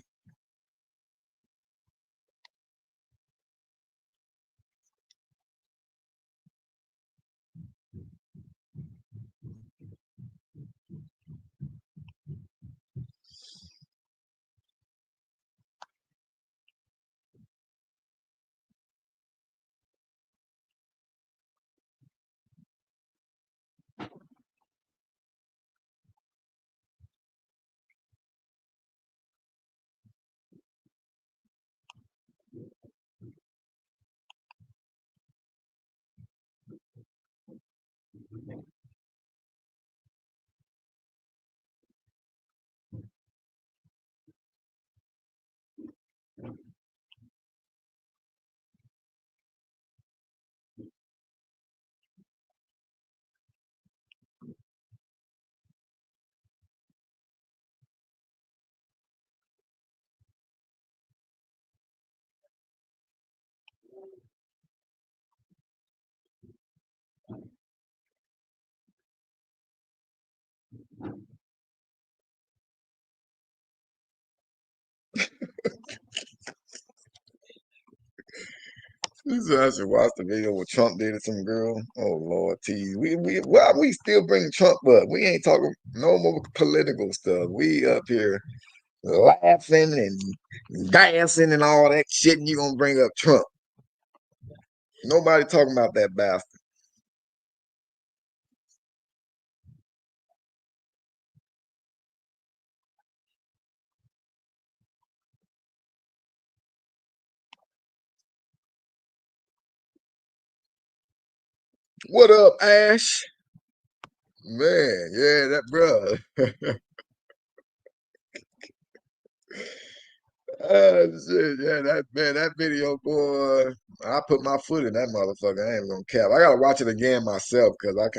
So I should watch the video where Trump did to some girl. Oh Lord, tease. We still bring Trump up. We ain't talking no more political stuff. We up here laughing and dancing and all that shit, and you gonna bring up Trump? Nobody talking about that bastard. What up, Ash? Man, yeah, that brother. Shit, yeah, that video, boy. I put my foot in that motherfucker. I ain't gonna cap. I gotta watch it again myself because I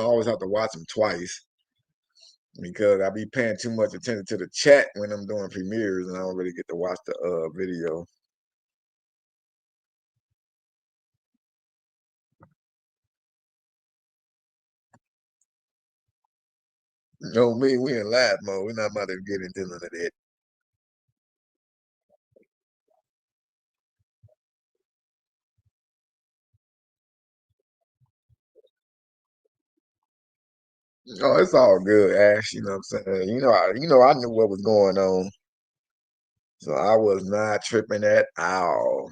always have to watch them twice because I be paying too much attention to the chat when I'm doing premieres, and I don't really get to watch the video. No, me, we in live mode. We're not about to get into none of that. Oh, it's all good, Ash. You know what I'm saying? I knew what was going on. So I was not tripping at all.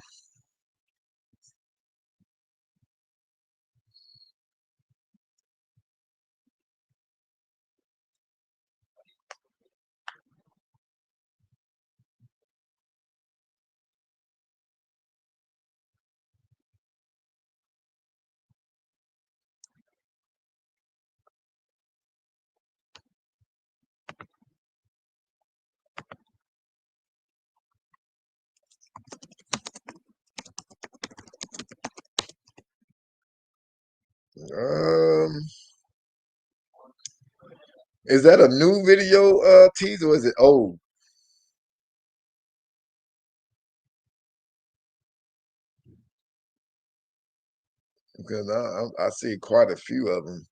Is that a new video teaser or is it old? Because I see quite a few of them.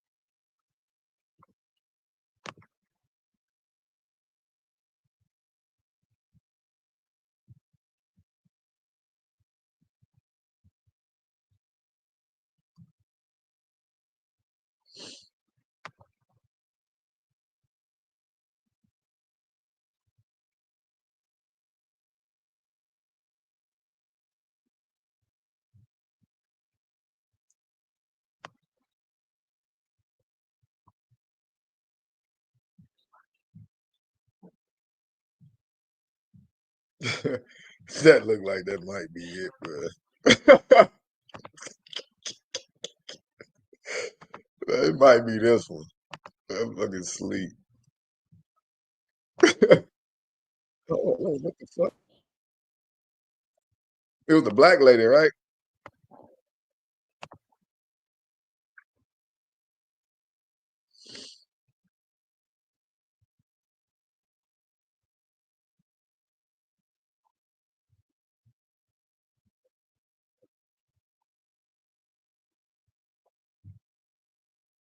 That look like that might be it, bro. It might be this one. I'm fucking sleep. Oh, what the fuck? It was the black lady, right?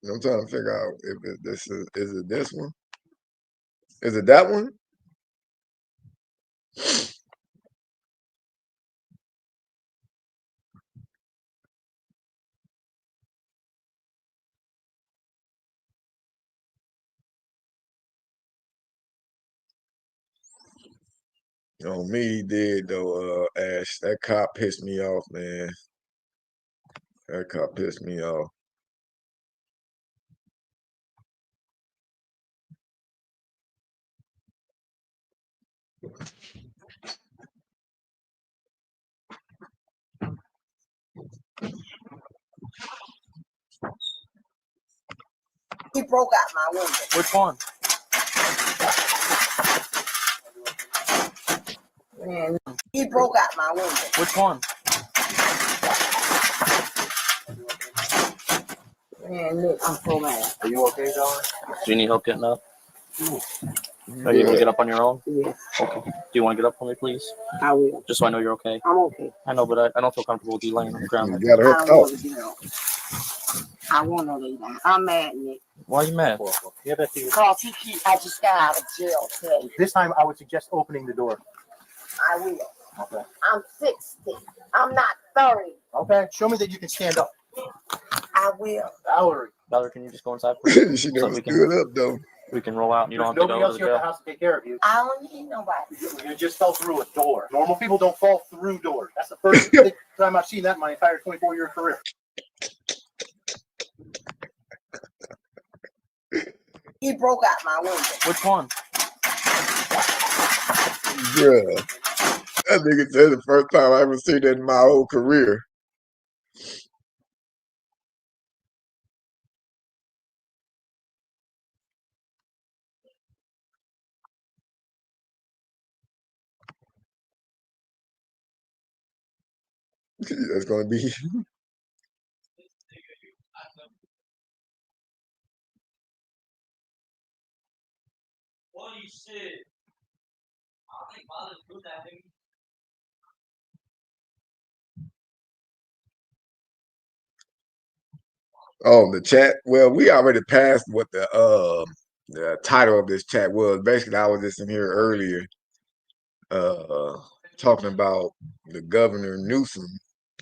I'm trying to figure out if this is it this one? Is it that one? On me, he did though, Ash. That cop pissed me off, man. That cop pissed me off. He broke out my window. Which one? Man, he broke out my window. Which one? Man, look, I'm so mad. Are you okay, John? Do you need help getting up? Yes. Are you able to get up on your own? Yes. Okay. Do you want to get up for me, please? I will. Just so I know you're okay. I'm okay. I know, but I don't feel comfortable with you laying on the ground. You got her I don't want to get up. I want to lay down. I'm mad, Nick. Why are you mad? Because I just got out of jail today. This time, I would suggest opening the door. I will. Okay. I'm 60. I'm not 30. Okay. Show me that you can stand up. I will. Valerie, can you just go inside, please? She So never we stood can up though. we can roll out and you don't have to Nobody go else to the here at the jail. house to take care of you. I don't need nobody. You just fell through a door. Normal people don't fall through doors. That's the first time I've seen that in my entire 24-year career. He broke out my window. Which one? Bruh. That nigga said the first time I ever seen that in my whole career. That's gonna be oh, the chat. Well, we already passed what the title of this chat was. Basically, I was just in here earlier talking about the governor Newsom,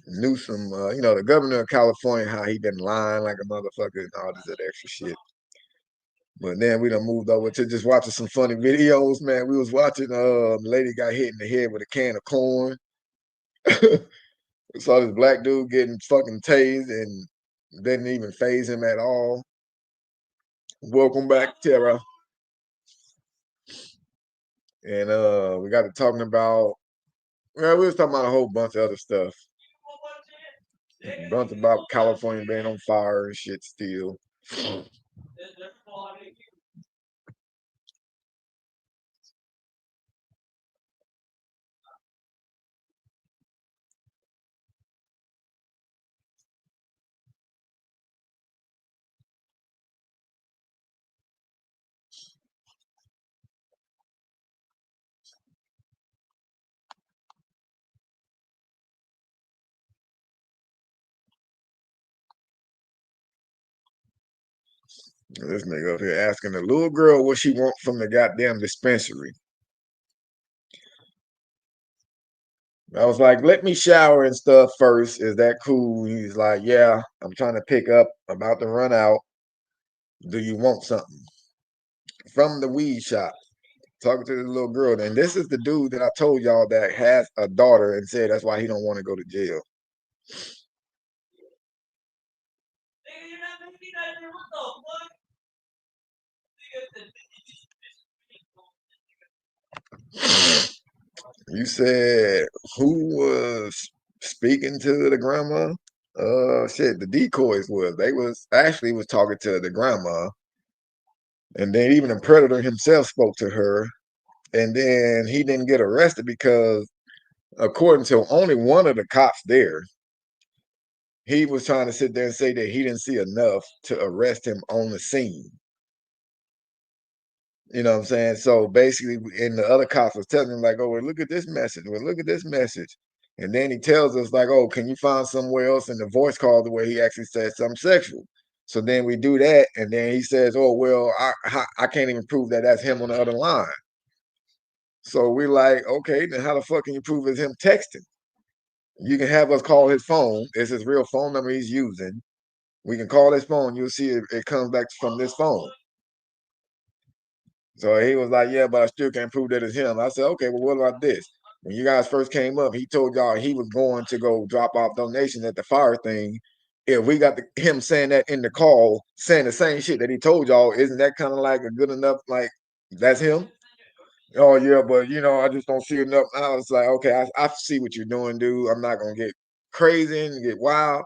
the governor of California, how he been lying like a motherfucker and all this other extra shit. But then we done moved over to just watching some funny videos, man. We was watching the lady got hit in the head with a can of corn. We saw this black dude getting fucking tased and didn't even faze him at all. Welcome back, Tara. And we got to talking about, well, we was talking about a whole bunch of other stuff. A bunch about California being on fire and shit still. This nigga up here asking the little girl what she want from the goddamn dispensary. I was like, let me shower and stuff first. Is that cool? He's like, yeah, I'm trying to pick up, about to run out. Do you want something? From the weed shop. Talking to the little girl. And this is the dude that I told y'all that has a daughter and said that's why he don't want to go to jail. You said who was speaking to the grandma? Shit, the decoys was. They was actually was talking to the grandma. And then even the predator himself spoke to her. And then he didn't get arrested because according to only one of the cops there, he was trying to sit there and say that he didn't see enough to arrest him on the scene. You know what I'm saying? So basically, and the other cops was telling him, like, oh, well, look at this message. Well, look at this message. And then he tells us, like, oh, can you find somewhere else in the voice call where he actually said something sexual? So then we do that. And then he says, oh, well, I can't even prove that that's him on the other line. So we're like, okay, then how the fuck can you prove it's him texting? You can have us call his phone. It's his real phone number he's using. We can call his phone. You'll see it comes back from this phone. So he was like, yeah, but I still can't prove that it's him. I said, okay, well, what about this? When you guys first came up, he told y'all he was going to go drop off donations at the fire thing. If we got him saying that in the call, saying the same shit that he told y'all, isn't that kind of like a good enough, like, that's him? Oh, yeah, but, you know, I just don't see enough. I was like, okay, I see what you're doing, dude. I'm not going to get crazy and get wild.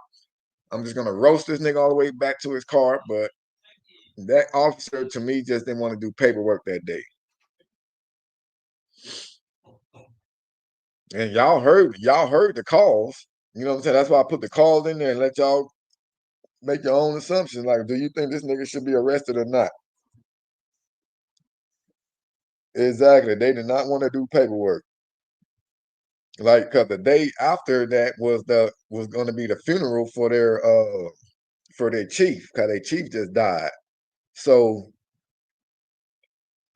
I'm just going to roast this nigga all the way back to his car. But that officer, to me, just didn't want to do paperwork that day. And y'all heard the calls. You know what I'm saying? That's why I put the calls in there and let y'all make your own assumptions. Like, do you think this nigga should be arrested or not? Exactly. They did not want to do paperwork. Like, cause the day after that was going to be the funeral for their chief, cause their chief just died. So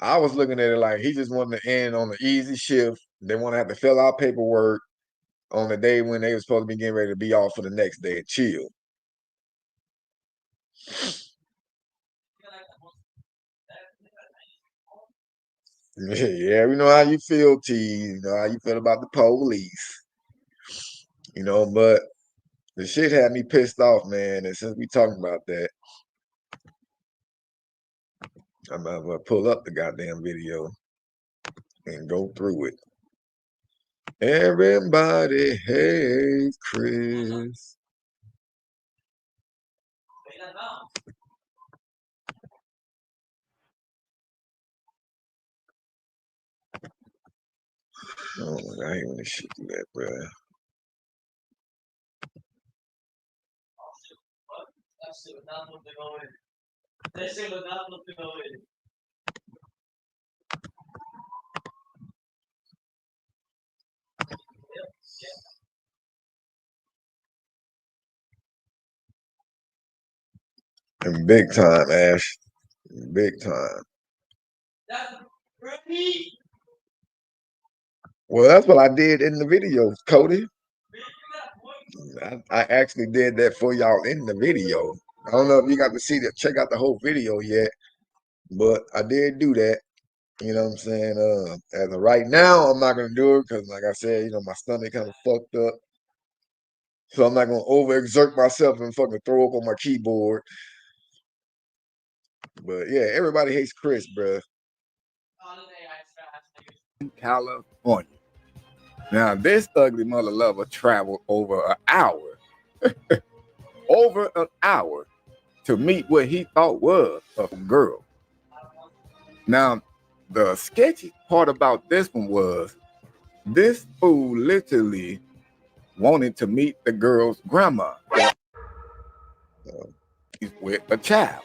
I was looking at it like he just wanted to end on the easy shift. They want to have to fill out paperwork on the day when they were supposed to be getting ready to be off for the next day and chill. Yeah, we know how you feel, T. You know how you feel about the police. You know, but the shit had me pissed off, man. And since we talking about that, I'm gonna pull up the goddamn video and go through it. Everybody hates Chris. Oh my God, I hate when this shit do that, bro. And big time, Ash. Big time. Well, that's what I did in the video, Cody. I actually did that for y'all in the video. I don't know if you got to see that, check out the whole video yet, But I did do that. You know what I'm saying? As of right now, I'm not gonna do it because, like I said, you know, my stomach kind of fucked up. So I'm not gonna overexert myself and fucking throw up on my keyboard. But yeah, everybody hates Chris, bruh. California. Now, this ugly mother lover traveled over an hour, over an hour to meet what he thought was a girl. Now, the sketchy part about this one was this fool literally wanted to meet the girl's grandma. He's with a child.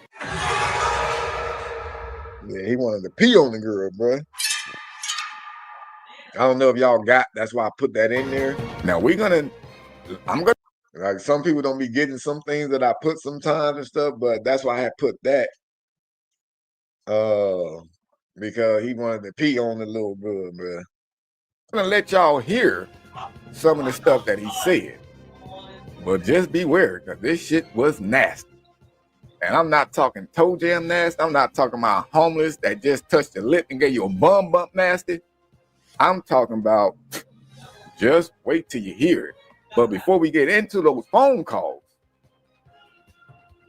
Yeah, he wanted to pee on the girl, bruh. I don't know if y'all got, that's why I put that in there. Now I'm gonna, like, some people don't be getting some things that I put sometimes and stuff, but that's why I had put that. Because he wanted to pee on the little girl, bruh. I'm gonna let y'all hear some of the stuff that he said. But just beware, because this shit was nasty. And I'm not talking toe jam nasty. I'm not talking about homeless that just touched your lip and gave you a bum bump nasty. I'm talking about just wait till you hear it. But before we get into those phone calls,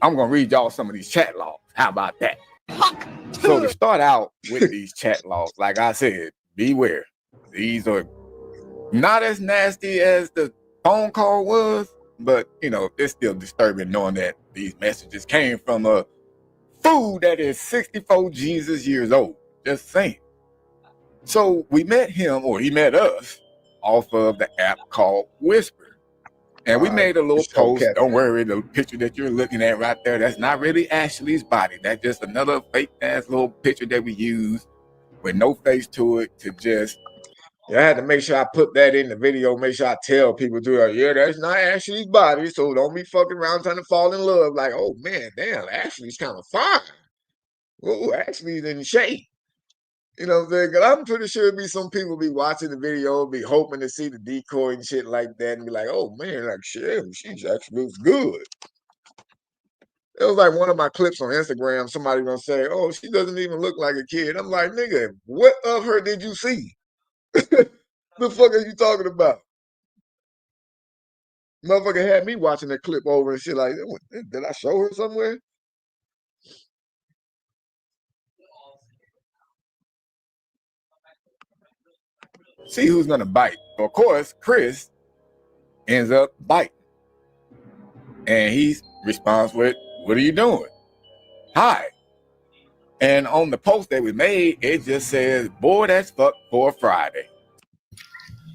I'm going to read y'all some of these chat logs. How about that? So to start out with these chat logs, like I said, beware. These are not as nasty as the phone call was, but, you know, it's still disturbing knowing that these messages came from a fool that is 64 Jesus years old. Just saying. So we met him, or he met us, off of the app called Whisper. And we made a little post. Don't worry, the picture that you're looking at right there, that's not really Ashley's body. That's just another fake-ass little picture that we use with no face to it to just... Yeah, I had to make sure I put that in the video, make sure I tell people, yeah, that's not Ashley's body, so don't be fucking around trying to fall in love. Like, oh, man, damn, Ashley's kind of fine. Oh, Ashley's in shape. You know what I'm saying? Because I'm pretty sure be some people be watching the video, be hoping to see the decoy and shit like that, and be like, oh, man, like, shit, she actually looks good. It was like one of my clips on Instagram, somebody gonna say, oh, she doesn't even look like a kid. I'm like, nigga, what of her did you see? The fuck are you talking about? Motherfucker had me watching that clip over and shit like, did I show her somewhere? See who's gonna bite. Of course, Chris ends up biting. And he responds with, what are you doing? Hi. And on the post that we made, it just says, boy, that's fucked for Friday.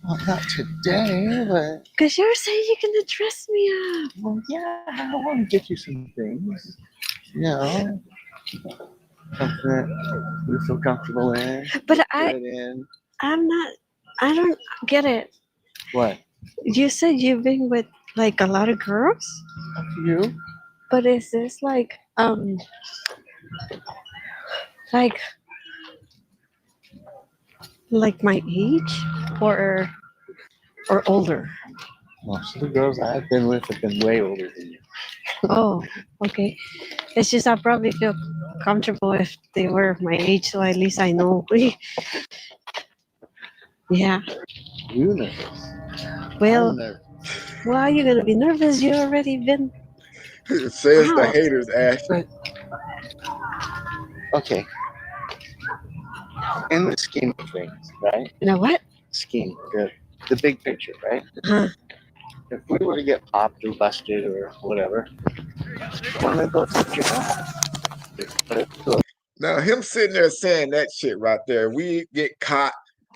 Well, not today, but... Because you're saying you're going to dress me up. Well, yeah, I want to get you some things. You know, something that you feel comfortable in. But I'm not, I don't get it. What? You said you've been with, like, a lot of girls? A few. But is this, like my age or older? Most of the girls I've been with have been way older than you. Oh, okay. It's just I probably feel comfortable if they were my age, so at least I know. Yeah. You nervous? Well, I'm nervous. why are you gonna be nervous? You already been. It says the haters, Ash. Okay. In the scheme of things, right? You know what? Scheme, the big picture, right? If we were to get popped or busted or whatever, why don't I go to jail? Now, him sitting there saying that shit right there, we get caught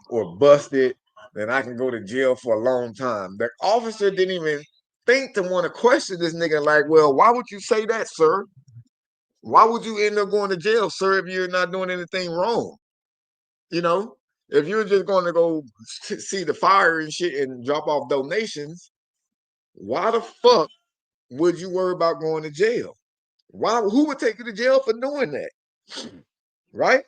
or busted, then I can go to jail for a long time. The officer didn't even think to want to question this nigga like, well, why would you say that, sir? Why would you end up going to jail, sir, if you're not doing anything wrong? You know, if you're just going to go see the fire and shit and drop off donations, why the fuck would you worry about going to jail? Who would take you to jail for doing that? Right?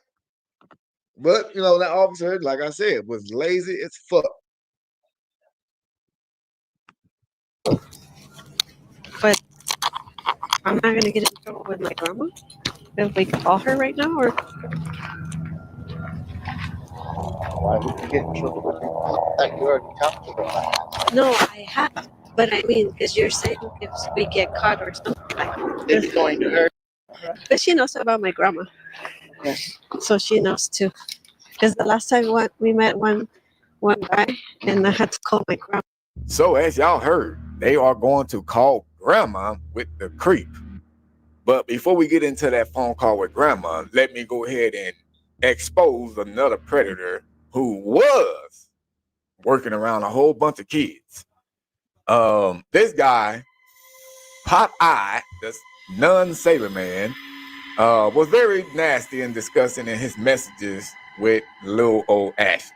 But, you know, that officer, like I said, was lazy as fuck. But I'm not going to get in trouble with my grandma? if we call her right now, or Why would you get in trouble with me? I thought you already talked to her. no, I have. But I mean, because you're saying if we get caught or something, like, It's going to hurt. but she knows about my grandma, Yes. so she knows too. Because the last time we met one guy, and I had to call my grandma. So as y'all heard, they are going to call grandma with the creep. But before we get into that phone call with grandma, let me go ahead and expose another predator who was working around a whole bunch of kids. This guy, Pop Eye, this non-sailor man, was very nasty and disgusting in his messages with little old Ashley.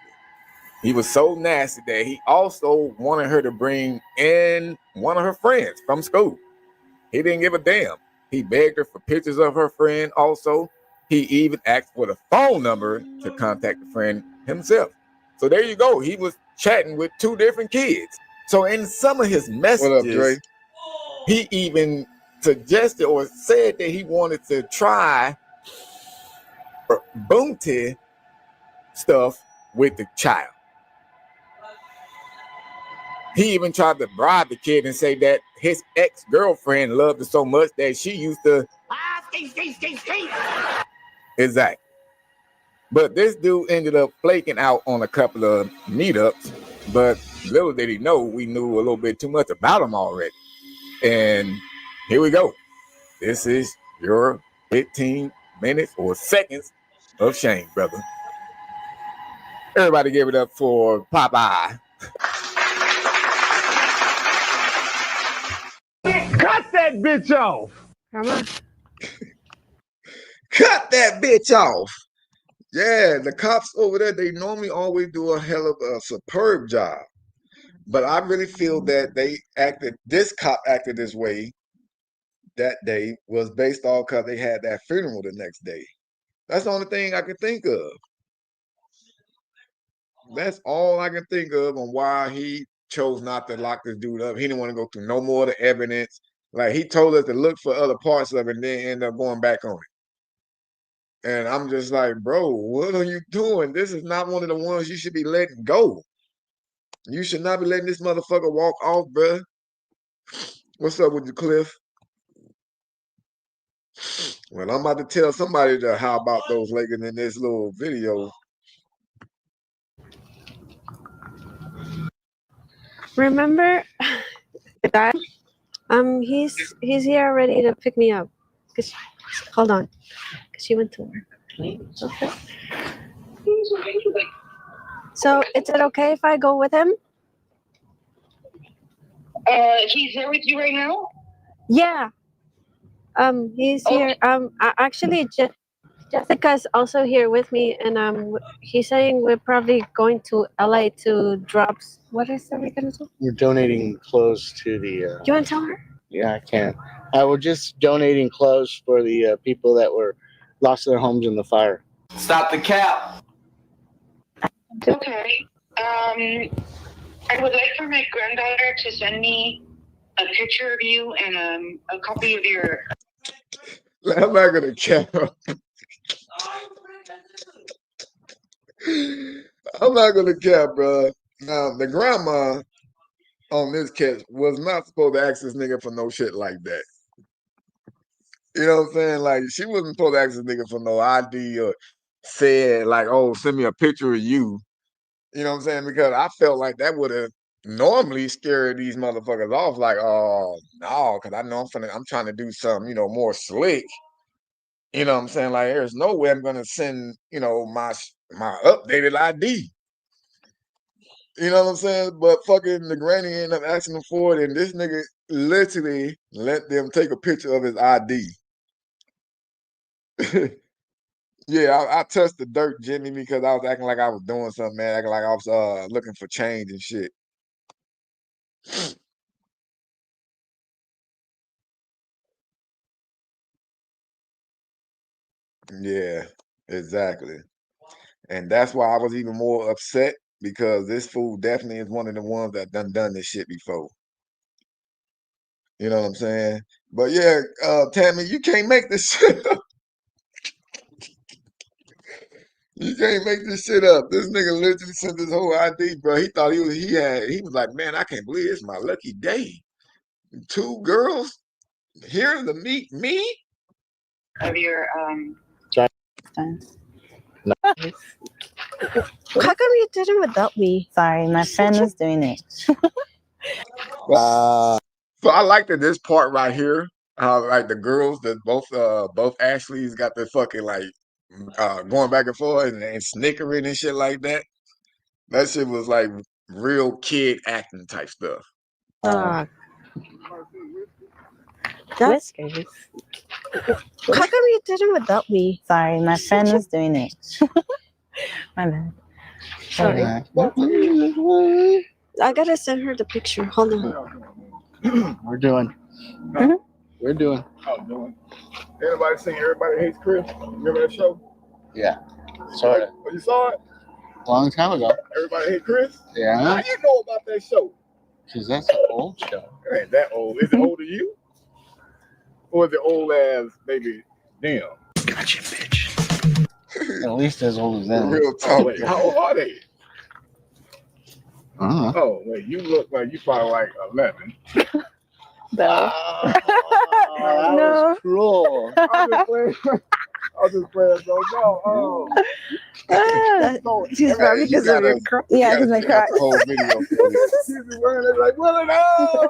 He was so nasty that he also wanted her to bring in one of her friends from school. He didn't give a damn. He begged her for pictures of her friend also. He even asked for the phone number to contact the friend himself. So there you go. He was chatting with two different kids. So in some of his messages, What up, Dre? he even suggested or said that he wanted to try bounty stuff with the child. He even tried to bribe the kid and say that his ex-girlfriend loved her so much that she used to... Exactly. But this dude ended up flaking out on a couple of meetups, but little did he know we knew a little bit too much about him already. And here we go. This is your 15 minutes or seconds of shame, brother. Everybody give it up for Popeye. Cut that bitch off. Grandma. Cut that bitch off. Yeah, the cops over there, they normally always do a hell of a superb job. But I really feel that this cop acted this way that day was based off because they had that funeral the next day. That's the only thing I can think of. That's all I can think of on why he chose not to lock this dude up. He didn't want to go through no more of the evidence. Like, he told us to look for other parts of it and then end up going back on it. And I'm just like, bro, what are you doing? This is not one of the ones you should be letting go. You should not be letting this motherfucker walk off, bruh. What's up with you, Cliff? Well, I'm about to tell somebody how about those Lakers in this little video. Remember the guy? He's here ready to pick me up. Hold on, cause she went to work. Okay. So is it okay if I go with him? He's here with you right now? Yeah. He's here. Actually, Jessica's also here with me, and he's saying we're probably going to LA to drop. What is that we're gonna do? We're donating clothes to the. You want to tell her? Yeah, I can't. We're just donating clothes for the people that were lost their homes in the fire. Stop the cap. Okay. I would like for my granddaughter to send me a picture of you and a copy of your. I'm not gonna cap. I'm not gonna cap, bro. Now, the grandma on this case was not supposed to ask this nigga for no shit like that. You know what I'm saying? Like, she wasn't supposed to ask this nigga for no ID or said, like, oh, send me a picture of you. You know what I'm saying? Because I felt like that would have normally scared these motherfuckers off. Like, oh, no, because I know I'm trying to do something, more slick. You know what I'm saying? Like, there's no way I'm gonna send, my updated ID. You know what I'm saying? But fucking the granny ended up asking him for it, and this nigga literally let them take a picture of his ID. Yeah, I touched the dirt, Jimmy, because I was acting like I was doing something, man. Acting like I was looking for change and shit. Yeah, exactly. And that's why I was even more upset, because this fool definitely is one of the ones that done this shit before. You know what I'm saying? But yeah, Tammy, you can't make this shit up. You can't make this shit up. This nigga literally sent this whole ID, bro. He thought he was like, man, I can't believe it's my lucky day. 2 girls here to meet me. Of your How come you did it without me? Sorry, my friend was doing it. So I liked this part right here. How like the girls that both Ashleys got the fucking like going back and forth and snickering and shit like that. That shit was like real kid acting type stuff. That's scary. How come you did it without me? Sorry, my friend was doing it. My bad. Sorry. I gotta send her the picture. Hold on. We're doing. We're doing. Oh, doing. Anybody seen Everybody Hates Chris? Remember that show? Yeah. Sort of. Oh, you saw it? Long time ago. Everybody Hates Chris? Yeah. How you know about that show? Because that's an old show. It ain't that old. Is it old to you? Or is it old as maybe them? Gotcha, bitch. At least as old as them. Real talk. Oh, wait, how old are they? Uh-huh. Oh, wait, you look like you probably like 11. No. That was cruel. I'm just playing. So no. Oh. She's probably because of your crotch. Yeah, because my crotch. The whole video for you. She's wearing it like, well, no.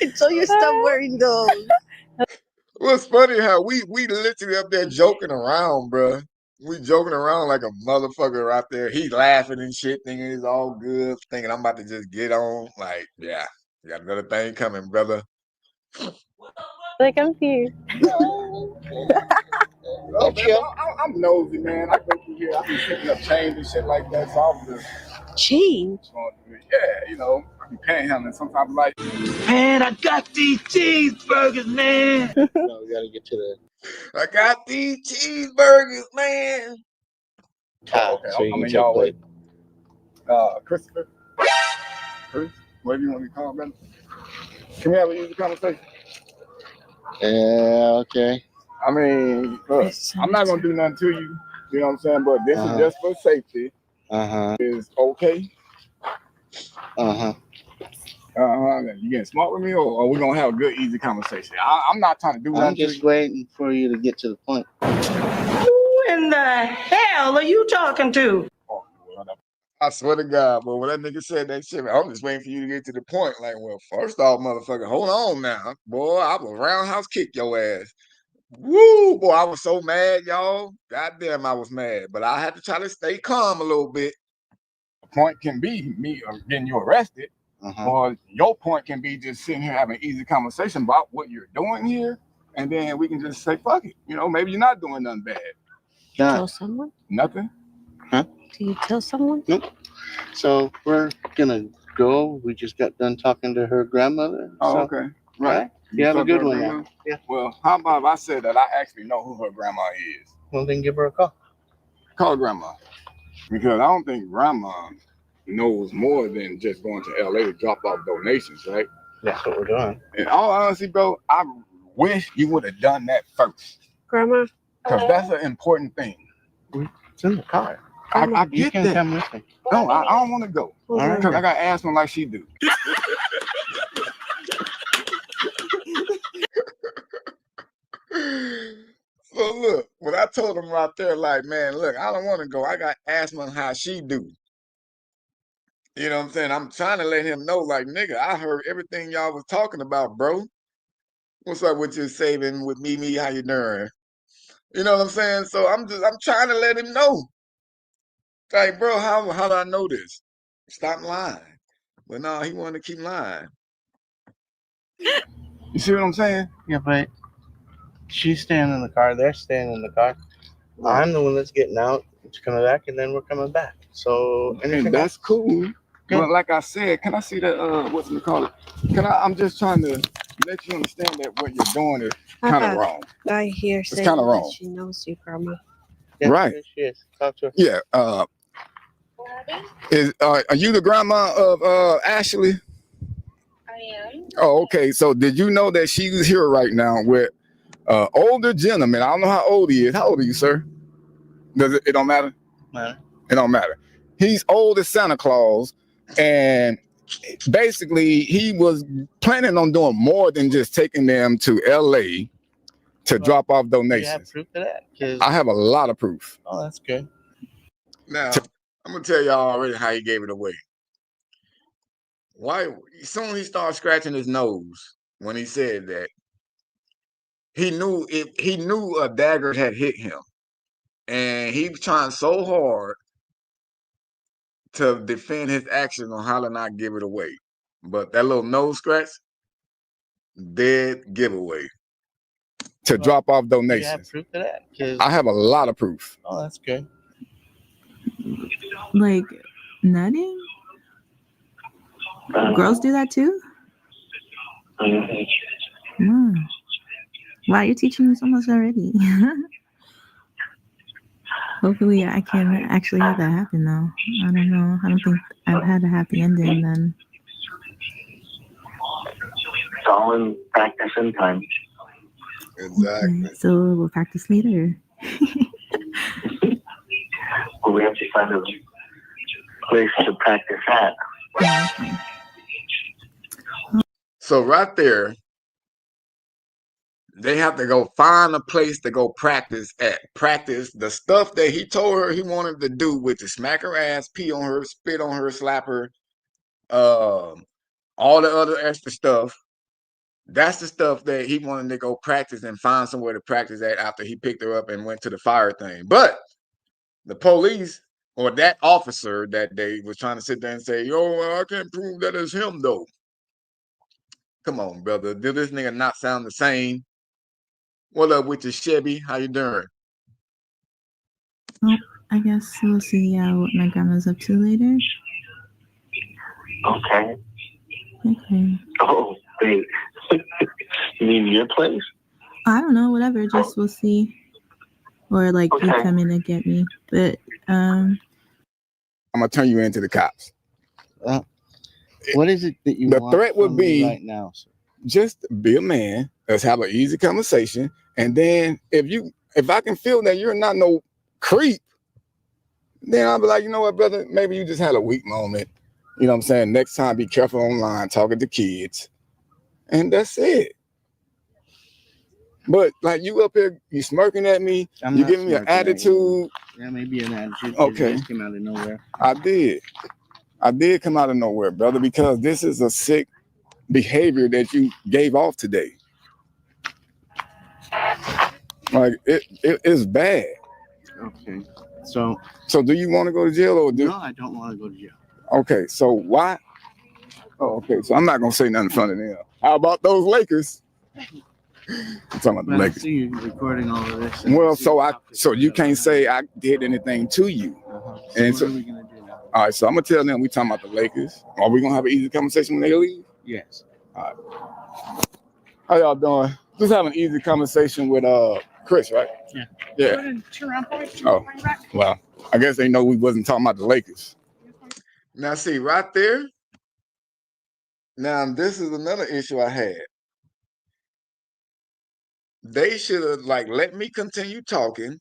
Until you stop wearing those. Well, it's funny how we literally up there joking around, bro. We joking around like a motherfucker out there. He laughing and shit, thinking it's all good, thinking I'm about to just get on. Like, yeah, you got another thing coming, brother. Like, I'm here. I'm nosy, man. I go through here. I be picking up change and shit like that. So I'm just Change? yeah, you know, I be panhandling sometimes. Like, Man, I got these cheeseburgers, man. No, we gotta get to the I got these cheeseburgers, man. top. okay, So you I'm can in take y'all like, way. Christopher, Chris, whatever you want me to call him, brother. Can we have an easy conversation? yeah, okay. I mean, look, I'm not gonna do nothing to you. You know what I'm saying? But this is just for safety. Is okay. You getting smart with me, or we gonna have a good, easy conversation? I'm not trying to do nothing. I'm just waiting for you to get to the point. Who in the hell are you talking to? I swear to God, boy, when that nigga said that shit, I'm just waiting for you to get to the point. Like, well, first off, motherfucker, hold on now. Boy, I will roundhouse kick your ass. Woo, boy, I was so mad, y'all. Goddamn, I was mad. But I had to try to stay calm a little bit. The point can be me getting you arrested, or your point can be just sitting here having an easy conversation about what you're doing here, and then we can just say, fuck it. You know, maybe you're not doing nothing bad. Tell someone? Nothing? Huh? Do you tell someone? Nope. So we're gonna go. We just got done talking to her grandmother. Oh, so, okay. Right. You have a good one now. Yeah. Well, how about if I said that I actually know who her grandma is? Well, then give her a call. Call grandma. Because I don't think grandma knows more than just going to LA to drop off donations, right? That's what we're doing. In all honesty, bro, I wish you would have done that first. Grandma? Because that's an important thing. It's in the car. I You get can that. come with me. No, I don't want to go. All right. Because I got asthma like she do. So look, when I told him right there, like, man, look, I don't want to go. I got asthma how she do. You know what I'm saying? I'm trying to let him know, like, nigga, I heard everything y'all was talking about, bro. What's up with you saving with me, how you doing? You know what I'm saying? So I'm trying to let him know. Like, bro, how do I know this? Stop lying. But no, he wanted to keep lying. You see what I'm saying? Yeah, but she's staying in the car. They're staying in the car. I'm the one that's getting out. It's coming back, and then we're coming back. So And that's cool. But like I said, can I see that, what's it called? I'm just trying to let you understand that what you're doing is kind of wrong. I hear saying kinda that wrong. she knows you, Grandma. Yeah, Right. There she is. Talk to her. Yeah. Are you the grandma of Ashley? I am. Oh, okay. So did you know that she's here right now with older gentleman? I don't know how old he is. How old are you, sir? Does it? It don't matter. It don't matter. He's old as Santa Claus, and basically he was planning on doing more than just taking them to LA to drop off donations. You have proof of that? 'Cause- I have a lot of proof. Oh, that's good. Now, I'm gonna tell y'all already how he gave it away. Why? Soon he started scratching his nose when he said that. He knew a dagger had hit him, and he was trying so hard to defend his actions on how to not give it away. But that little nose scratch, dead giveaway to drop off donations. You have proof of that? 'Cause- I have a lot of proof. Oh, that's good. Like nutting? Girls do that too? Wow. Wow, you're teaching me so much already. Hopefully I can actually have that happen though. I don't know. I don't think I've had a happy ending then. It's all in practice and time. Exactly. Okay, so we'll practice later. Well, we have to find a place to practice at. So right there, they have to go find a place to go practice at. Practice the stuff that he told her he wanted to do, which is smack her ass, pee on her, spit on her, slap her, all the other extra stuff. That's the stuff that he wanted to go practice and find somewhere to practice at after he picked her up and went to the fire thing. But the police or that officer that day was trying to sit there and say, yo, I can't prove that it's him though. Come on, brother. Did this nigga not sound the same? What up with your Chevy? How you doing? Well, I guess we'll see what my grandma's up to later. Okay. Okay. Oh, wait. You mean your place? I don't know, whatever, just we'll see. Or like you come in and get me. But I'm gonna turn you into the cops. What is it that you The want threat would from me be right now, sir? just be a man. Let's have an easy conversation. And then if I can feel that you're not no creep, then I'll be like, you know what, brother, maybe you just had a weak moment. You know what I'm saying? Next time, be careful online, talking to kids. And that's it. But like you up here, you smirking at me, you giving me an attitude. Yeah, maybe an attitude. Okay. You just came out of nowhere. I did come out of nowhere, brother, because this is a sick behavior that you gave off today. Like it is bad. Okay. So do you want to go to jail or do? No, I don't want to go to jail. Okay, so why? Oh, okay. So I'm not gonna say nothing in front of them. How about those Lakers? I'm talking about the But I Lakers. see you recording all of this. Well, so you can't say I did anything to you. And So what are we gonna do now? all right, so I'm gonna tell them we talking about the Lakers. Are we gonna have an easy conversation when they leave? Yes. All right. How y'all doing? Just have an easy conversation with Chris, right? Yeah. Yeah. Oh, well, I guess they know we wasn't talking about the Lakers. Now, see, right there. Now, this is another issue I had. They should have let me continue talking.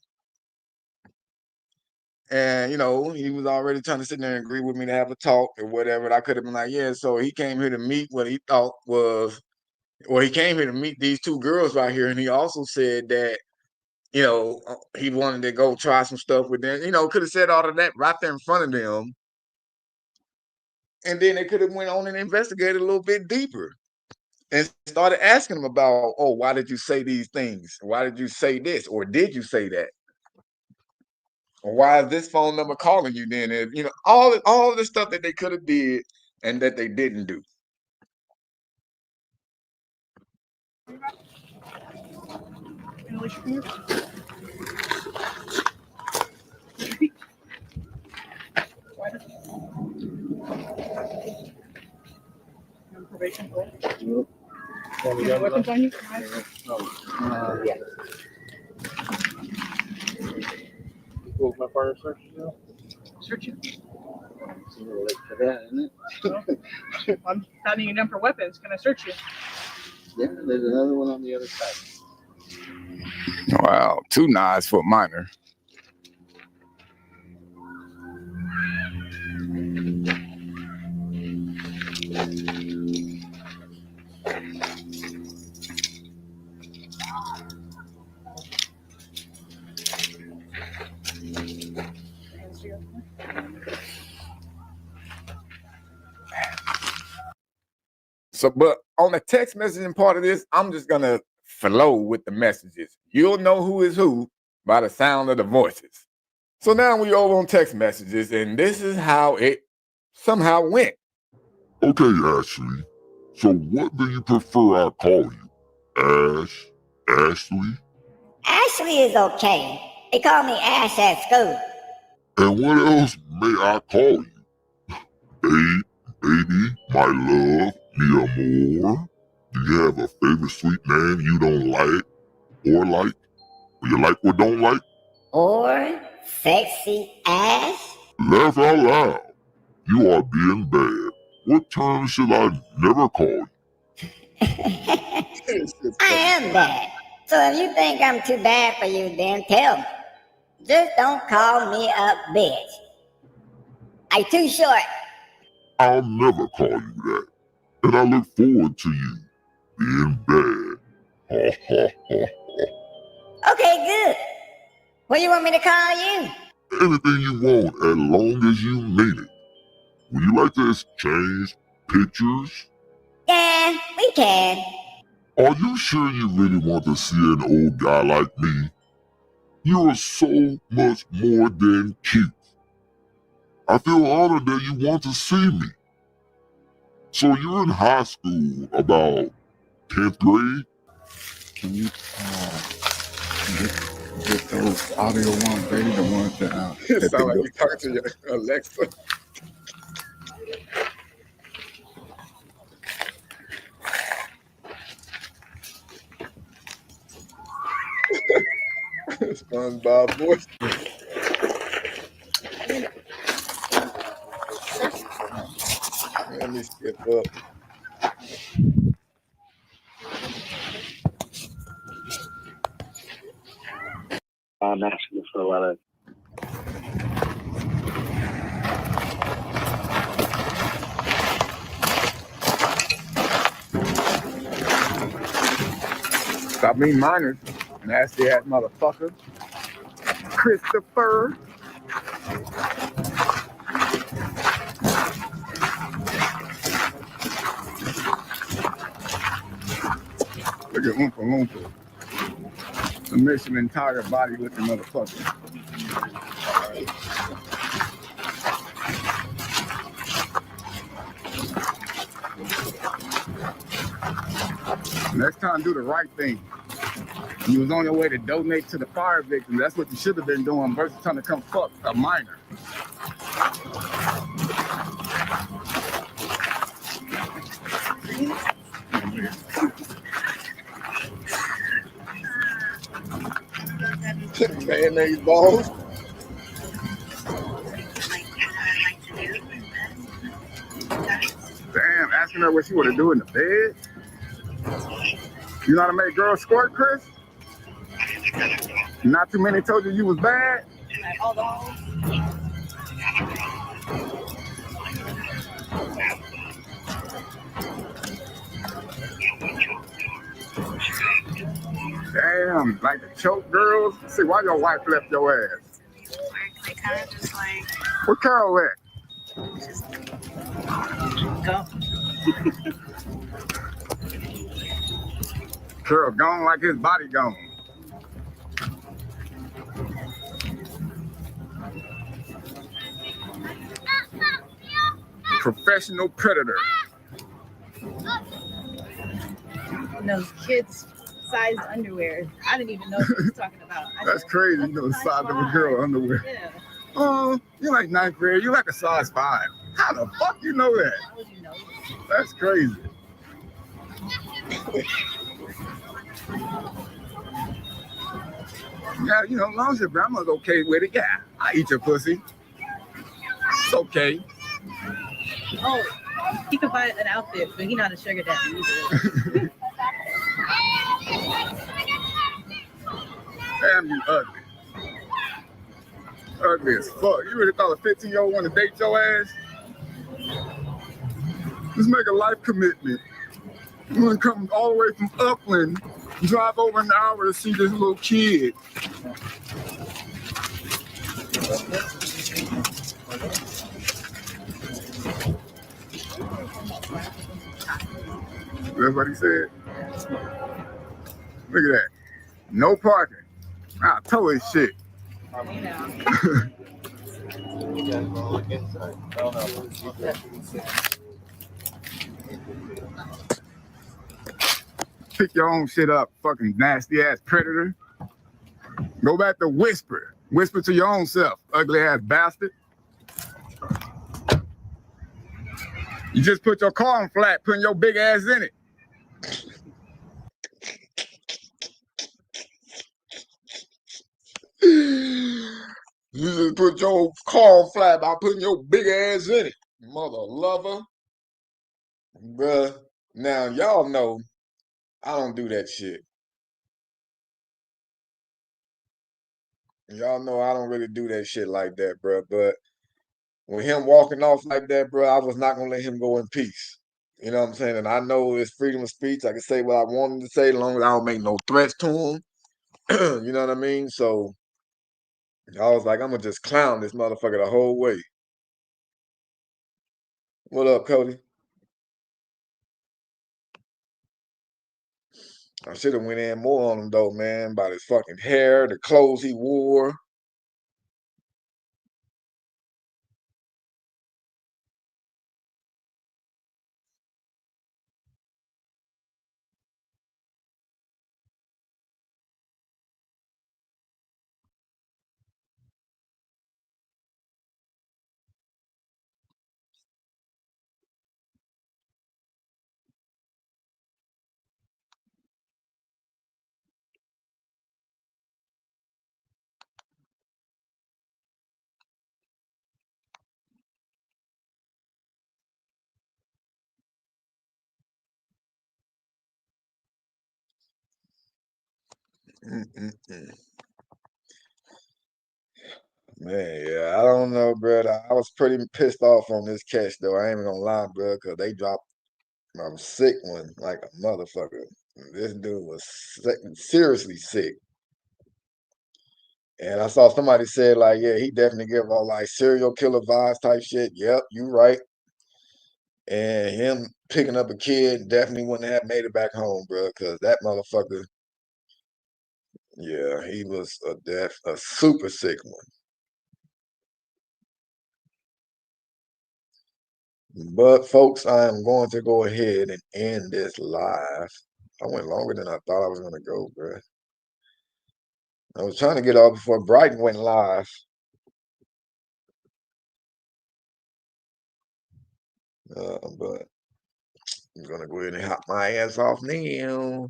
And, he was already trying to sit there and agree with me to have a talk or whatever. And I could have been like, yeah, so he came here to meet what he thought was, he came here to meet these two girls right here. And he also said that, he wanted to go try some stuff with them. Could have said all of that right there in front of them. And then they could have went on and investigated a little bit deeper and started asking them about, oh, why did you say these things? Why did you say this? Or did you say that? Or why is this phone number calling you then? And, all the stuff that they could have did and that they didn't do. Weapons on you? Yeah. What was my partner search? Search you? It's a little late for that, isn't it? I'm pounding you down for weapons. Can I search you? Yeah, there's another one on the other side. Wow, 2 knives for a minor. So, but on the text messaging part of this, I'm just gonna flow with the messages. You'll know who is who by the sound of the voices. So now we over on text messages, and this is how it somehow went. Okay, Ashley. So what do you prefer I call you? Ash? Ashley? Ashley is okay. They call me Ash at school. And what else may I call you? Babe, baby, my love, me amor? Do you have a favorite sweet name you don't like or like? Or you like or don't like? Or sexy Ash? Laugh out loud. You are being bad. What term should I never call you? I am bad. So if you think I'm too bad for you, then tell me. Just don't call me a bitch. I'm too short. I'll never call you that. And I look forward to you being bad. Ha ha ha ha. Okay, good. What do you want me to call you? Anything you want as long as you mean it. Would you like to exchange pictures? Yeah, we can. Are you sure you really want to see an old guy like me? You are so much more than cute. I feel honored that you want to see me. So you're in high school, about 10th grade? Can you get those audio ones, baby? The ones that it sound like you talking to your Alexa. SpongeBob voice. Let me skip up. I'm asking for a lot of. Stop being minors. Nasty ass motherfucker. Christopher. Look at Oompa Loompa. The mission entire body looking motherfucker. Next time, do the right thing. You was on your way to donate to the fire victims. That's what you should have been doing versus trying to come fuck a minor. Mayonnaise balls. Damn, asking her what she want to do in the bed. You know how to make girls squirt, Chris? Not too many told you was bad? Damn, like the choke girls? See, why your wife left your ass? Where Carol at? Go. Carol gone like his body gone. Professional predator. And those kids-sized underwear. I didn't even know what he was talking about. That's crazy, you know the size of a girl underwear. Yeah. Oh, you're like 9th grade, you're like a size 5. How the fuck you know that? How would you know? That's crazy. Yeah, you know, as long as your grandma's okay with it, yeah, I eat your pussy. It's okay. Oh, he could buy an outfit, but he not a sugar daddy either. Damn, you ugly. Ugly as fuck. You really thought a 15-year-old want to date your ass? Let's make a life commitment. I'm gonna come all the way from Upland, drive over an hour to see this little kid. That's what he said. Look at that. No parking. I told his shit. Pick your own shit up, fucking nasty ass predator. Go back to whisper. Whisper to your own self, ugly ass bastard. You just put your car on flat, putting your big ass in it. You just put your car on flat by putting your big ass in it, mother lover. Bruh, now y'all know I don't do that shit. Y'all know I don't really do that shit like that, bruh. But with him walking off like that, bruh, I was not gonna let him go in peace. You know what I'm saying? And I know it's freedom of speech. I can say what I want him to say as long as I don't make no threats to him. You know what I mean? So I was like, I'm gonna just clown this motherfucker the whole way. What up, Cody? I should have went in more on him though, man, about his fucking hair, the clothes he wore. Mm-mm-mm. Man, yeah, I don't know, bro. I was pretty pissed off on this catch, though. I ain't even gonna lie, bro, because they dropped a sick one like a motherfucker. This dude was sick, seriously sick. And I saw somebody said, like, yeah, he definitely give all like serial killer vibes type shit. Yep, you right. And him picking up a kid definitely wouldn't have made it back home, bro, because that motherfucker, yeah, he was a super sick one. But folks, I am going to go ahead and end this live. I went longer than I thought I was gonna go, bro. I was trying to get off before Brighton went live. But I'm gonna go ahead and hop my ass off now.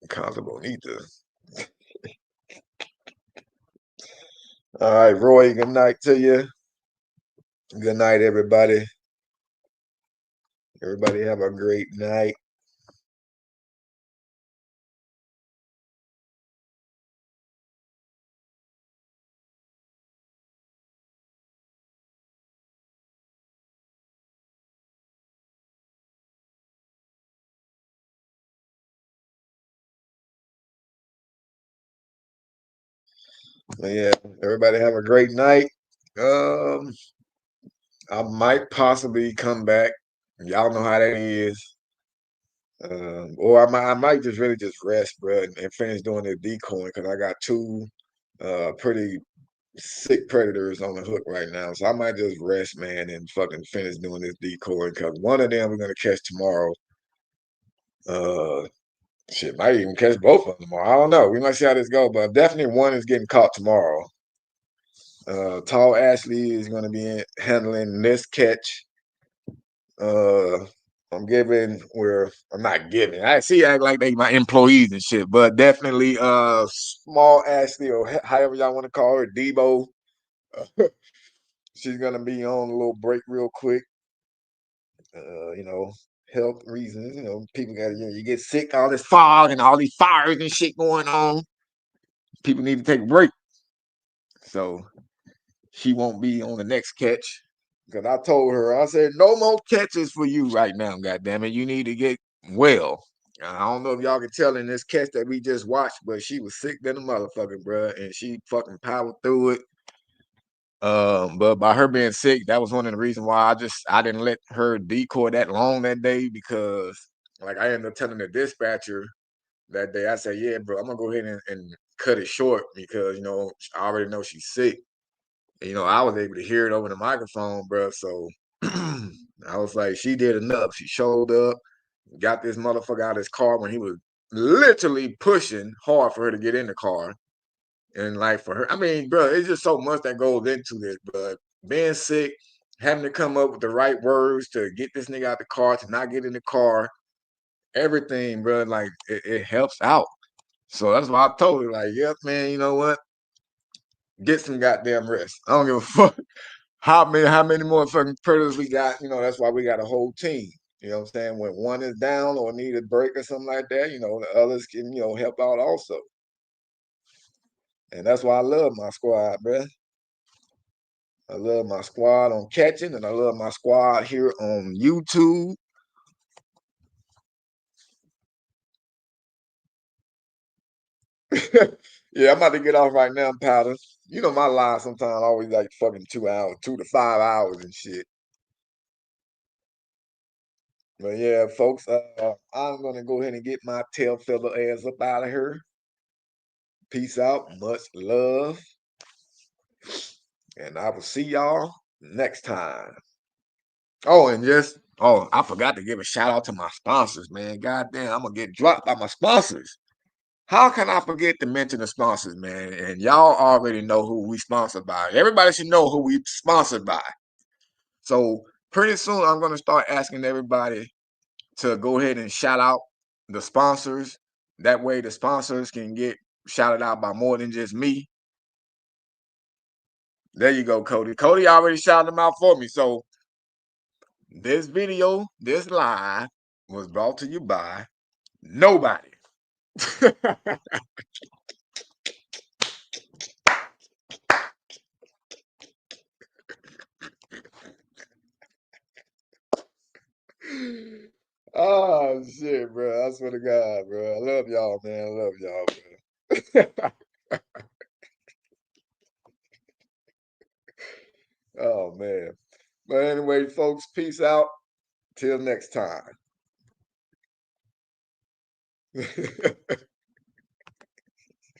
Casa Bonita. All right, Roy, good night to you. Good night, everybody. Everybody have a great night. But yeah, everybody have a great night. I might possibly come back. Y'all know how that is. Or I might just really just rest, bro, and finish doing the decoying because I got two pretty sick predators on the hook right now. So I might just rest, man, and fucking finish doing this decoying because one of them we're gonna catch tomorrow. Shit, might even catch both of them tomorrow. I don't know. We might see how this goes, but definitely one is getting caught tomorrow. Tall Ashley is gonna be handling this catch. I'm not giving. I see act like they my employees and shit, but definitely small Ashley or however y'all want to call her, Debo. She's gonna be on a little break real quick. Health reasons. People got you get sick, all this fog and all these fires and shit going on. People need to take a break. So she won't be on the next catch. Because I told her, I said, no more catches for you right now, goddammit. You need to get well. I don't know if y'all can tell in this catch that we just watched, but she was sick than a motherfucker, bro, and she fucking powered through it. But by her being sick, that was one of the reasons why I didn't let her decoy that long that day, because like I ended up telling the dispatcher that day, I said, yeah, bro, I'm gonna go ahead and cut it short because I already know she's sick. And, I was able to hear it over the microphone, bro. So I was like, she did enough. She showed up, got this motherfucker out of his car when he was literally pushing hard for her to get in the car. And like for her, I mean, bro, it's just so much that goes into this, but being sick, having to come up with the right words to get this nigga out the car, to not get in the car, everything, bro, like it helps out. So that's why I told her, like, yep, man, you know what? Get some goddamn rest. I don't give a fuck how many more fucking predators we got. That's why we got a whole team. You know what I'm saying? When one is down or need a break or something like that, the others can, help out also. And that's why I love my squad, bro. I love my squad on catching, and I love my squad here on YouTube. Yeah, I'm about to get off right now, Powder. My live sometimes always like fucking 2 hours, 2 to 5 hours and shit. But yeah, folks, I'm gonna go ahead and get my tail feather ass up out of here. Peace out, much love, and I will see y'all next time. Oh, and I forgot to give a shout out to my sponsors, man. Goddamn, I'm gonna get dropped by my sponsors. How can I forget to mention the sponsors, man? And y'all already know who we sponsored by. Everybody should know who we sponsored by. So pretty soon, I'm gonna start asking everybody to go ahead and shout out the sponsors. That way the sponsors can get shouted out by more than just me. There you go, Cody. Cody already shouted them out for me. So this video, this live was brought to you by nobody. Oh shit, bro. I swear to God, bro. I love y'all, man. I love y'all, bro. Oh man. But anyway, folks, peace out. Till next time.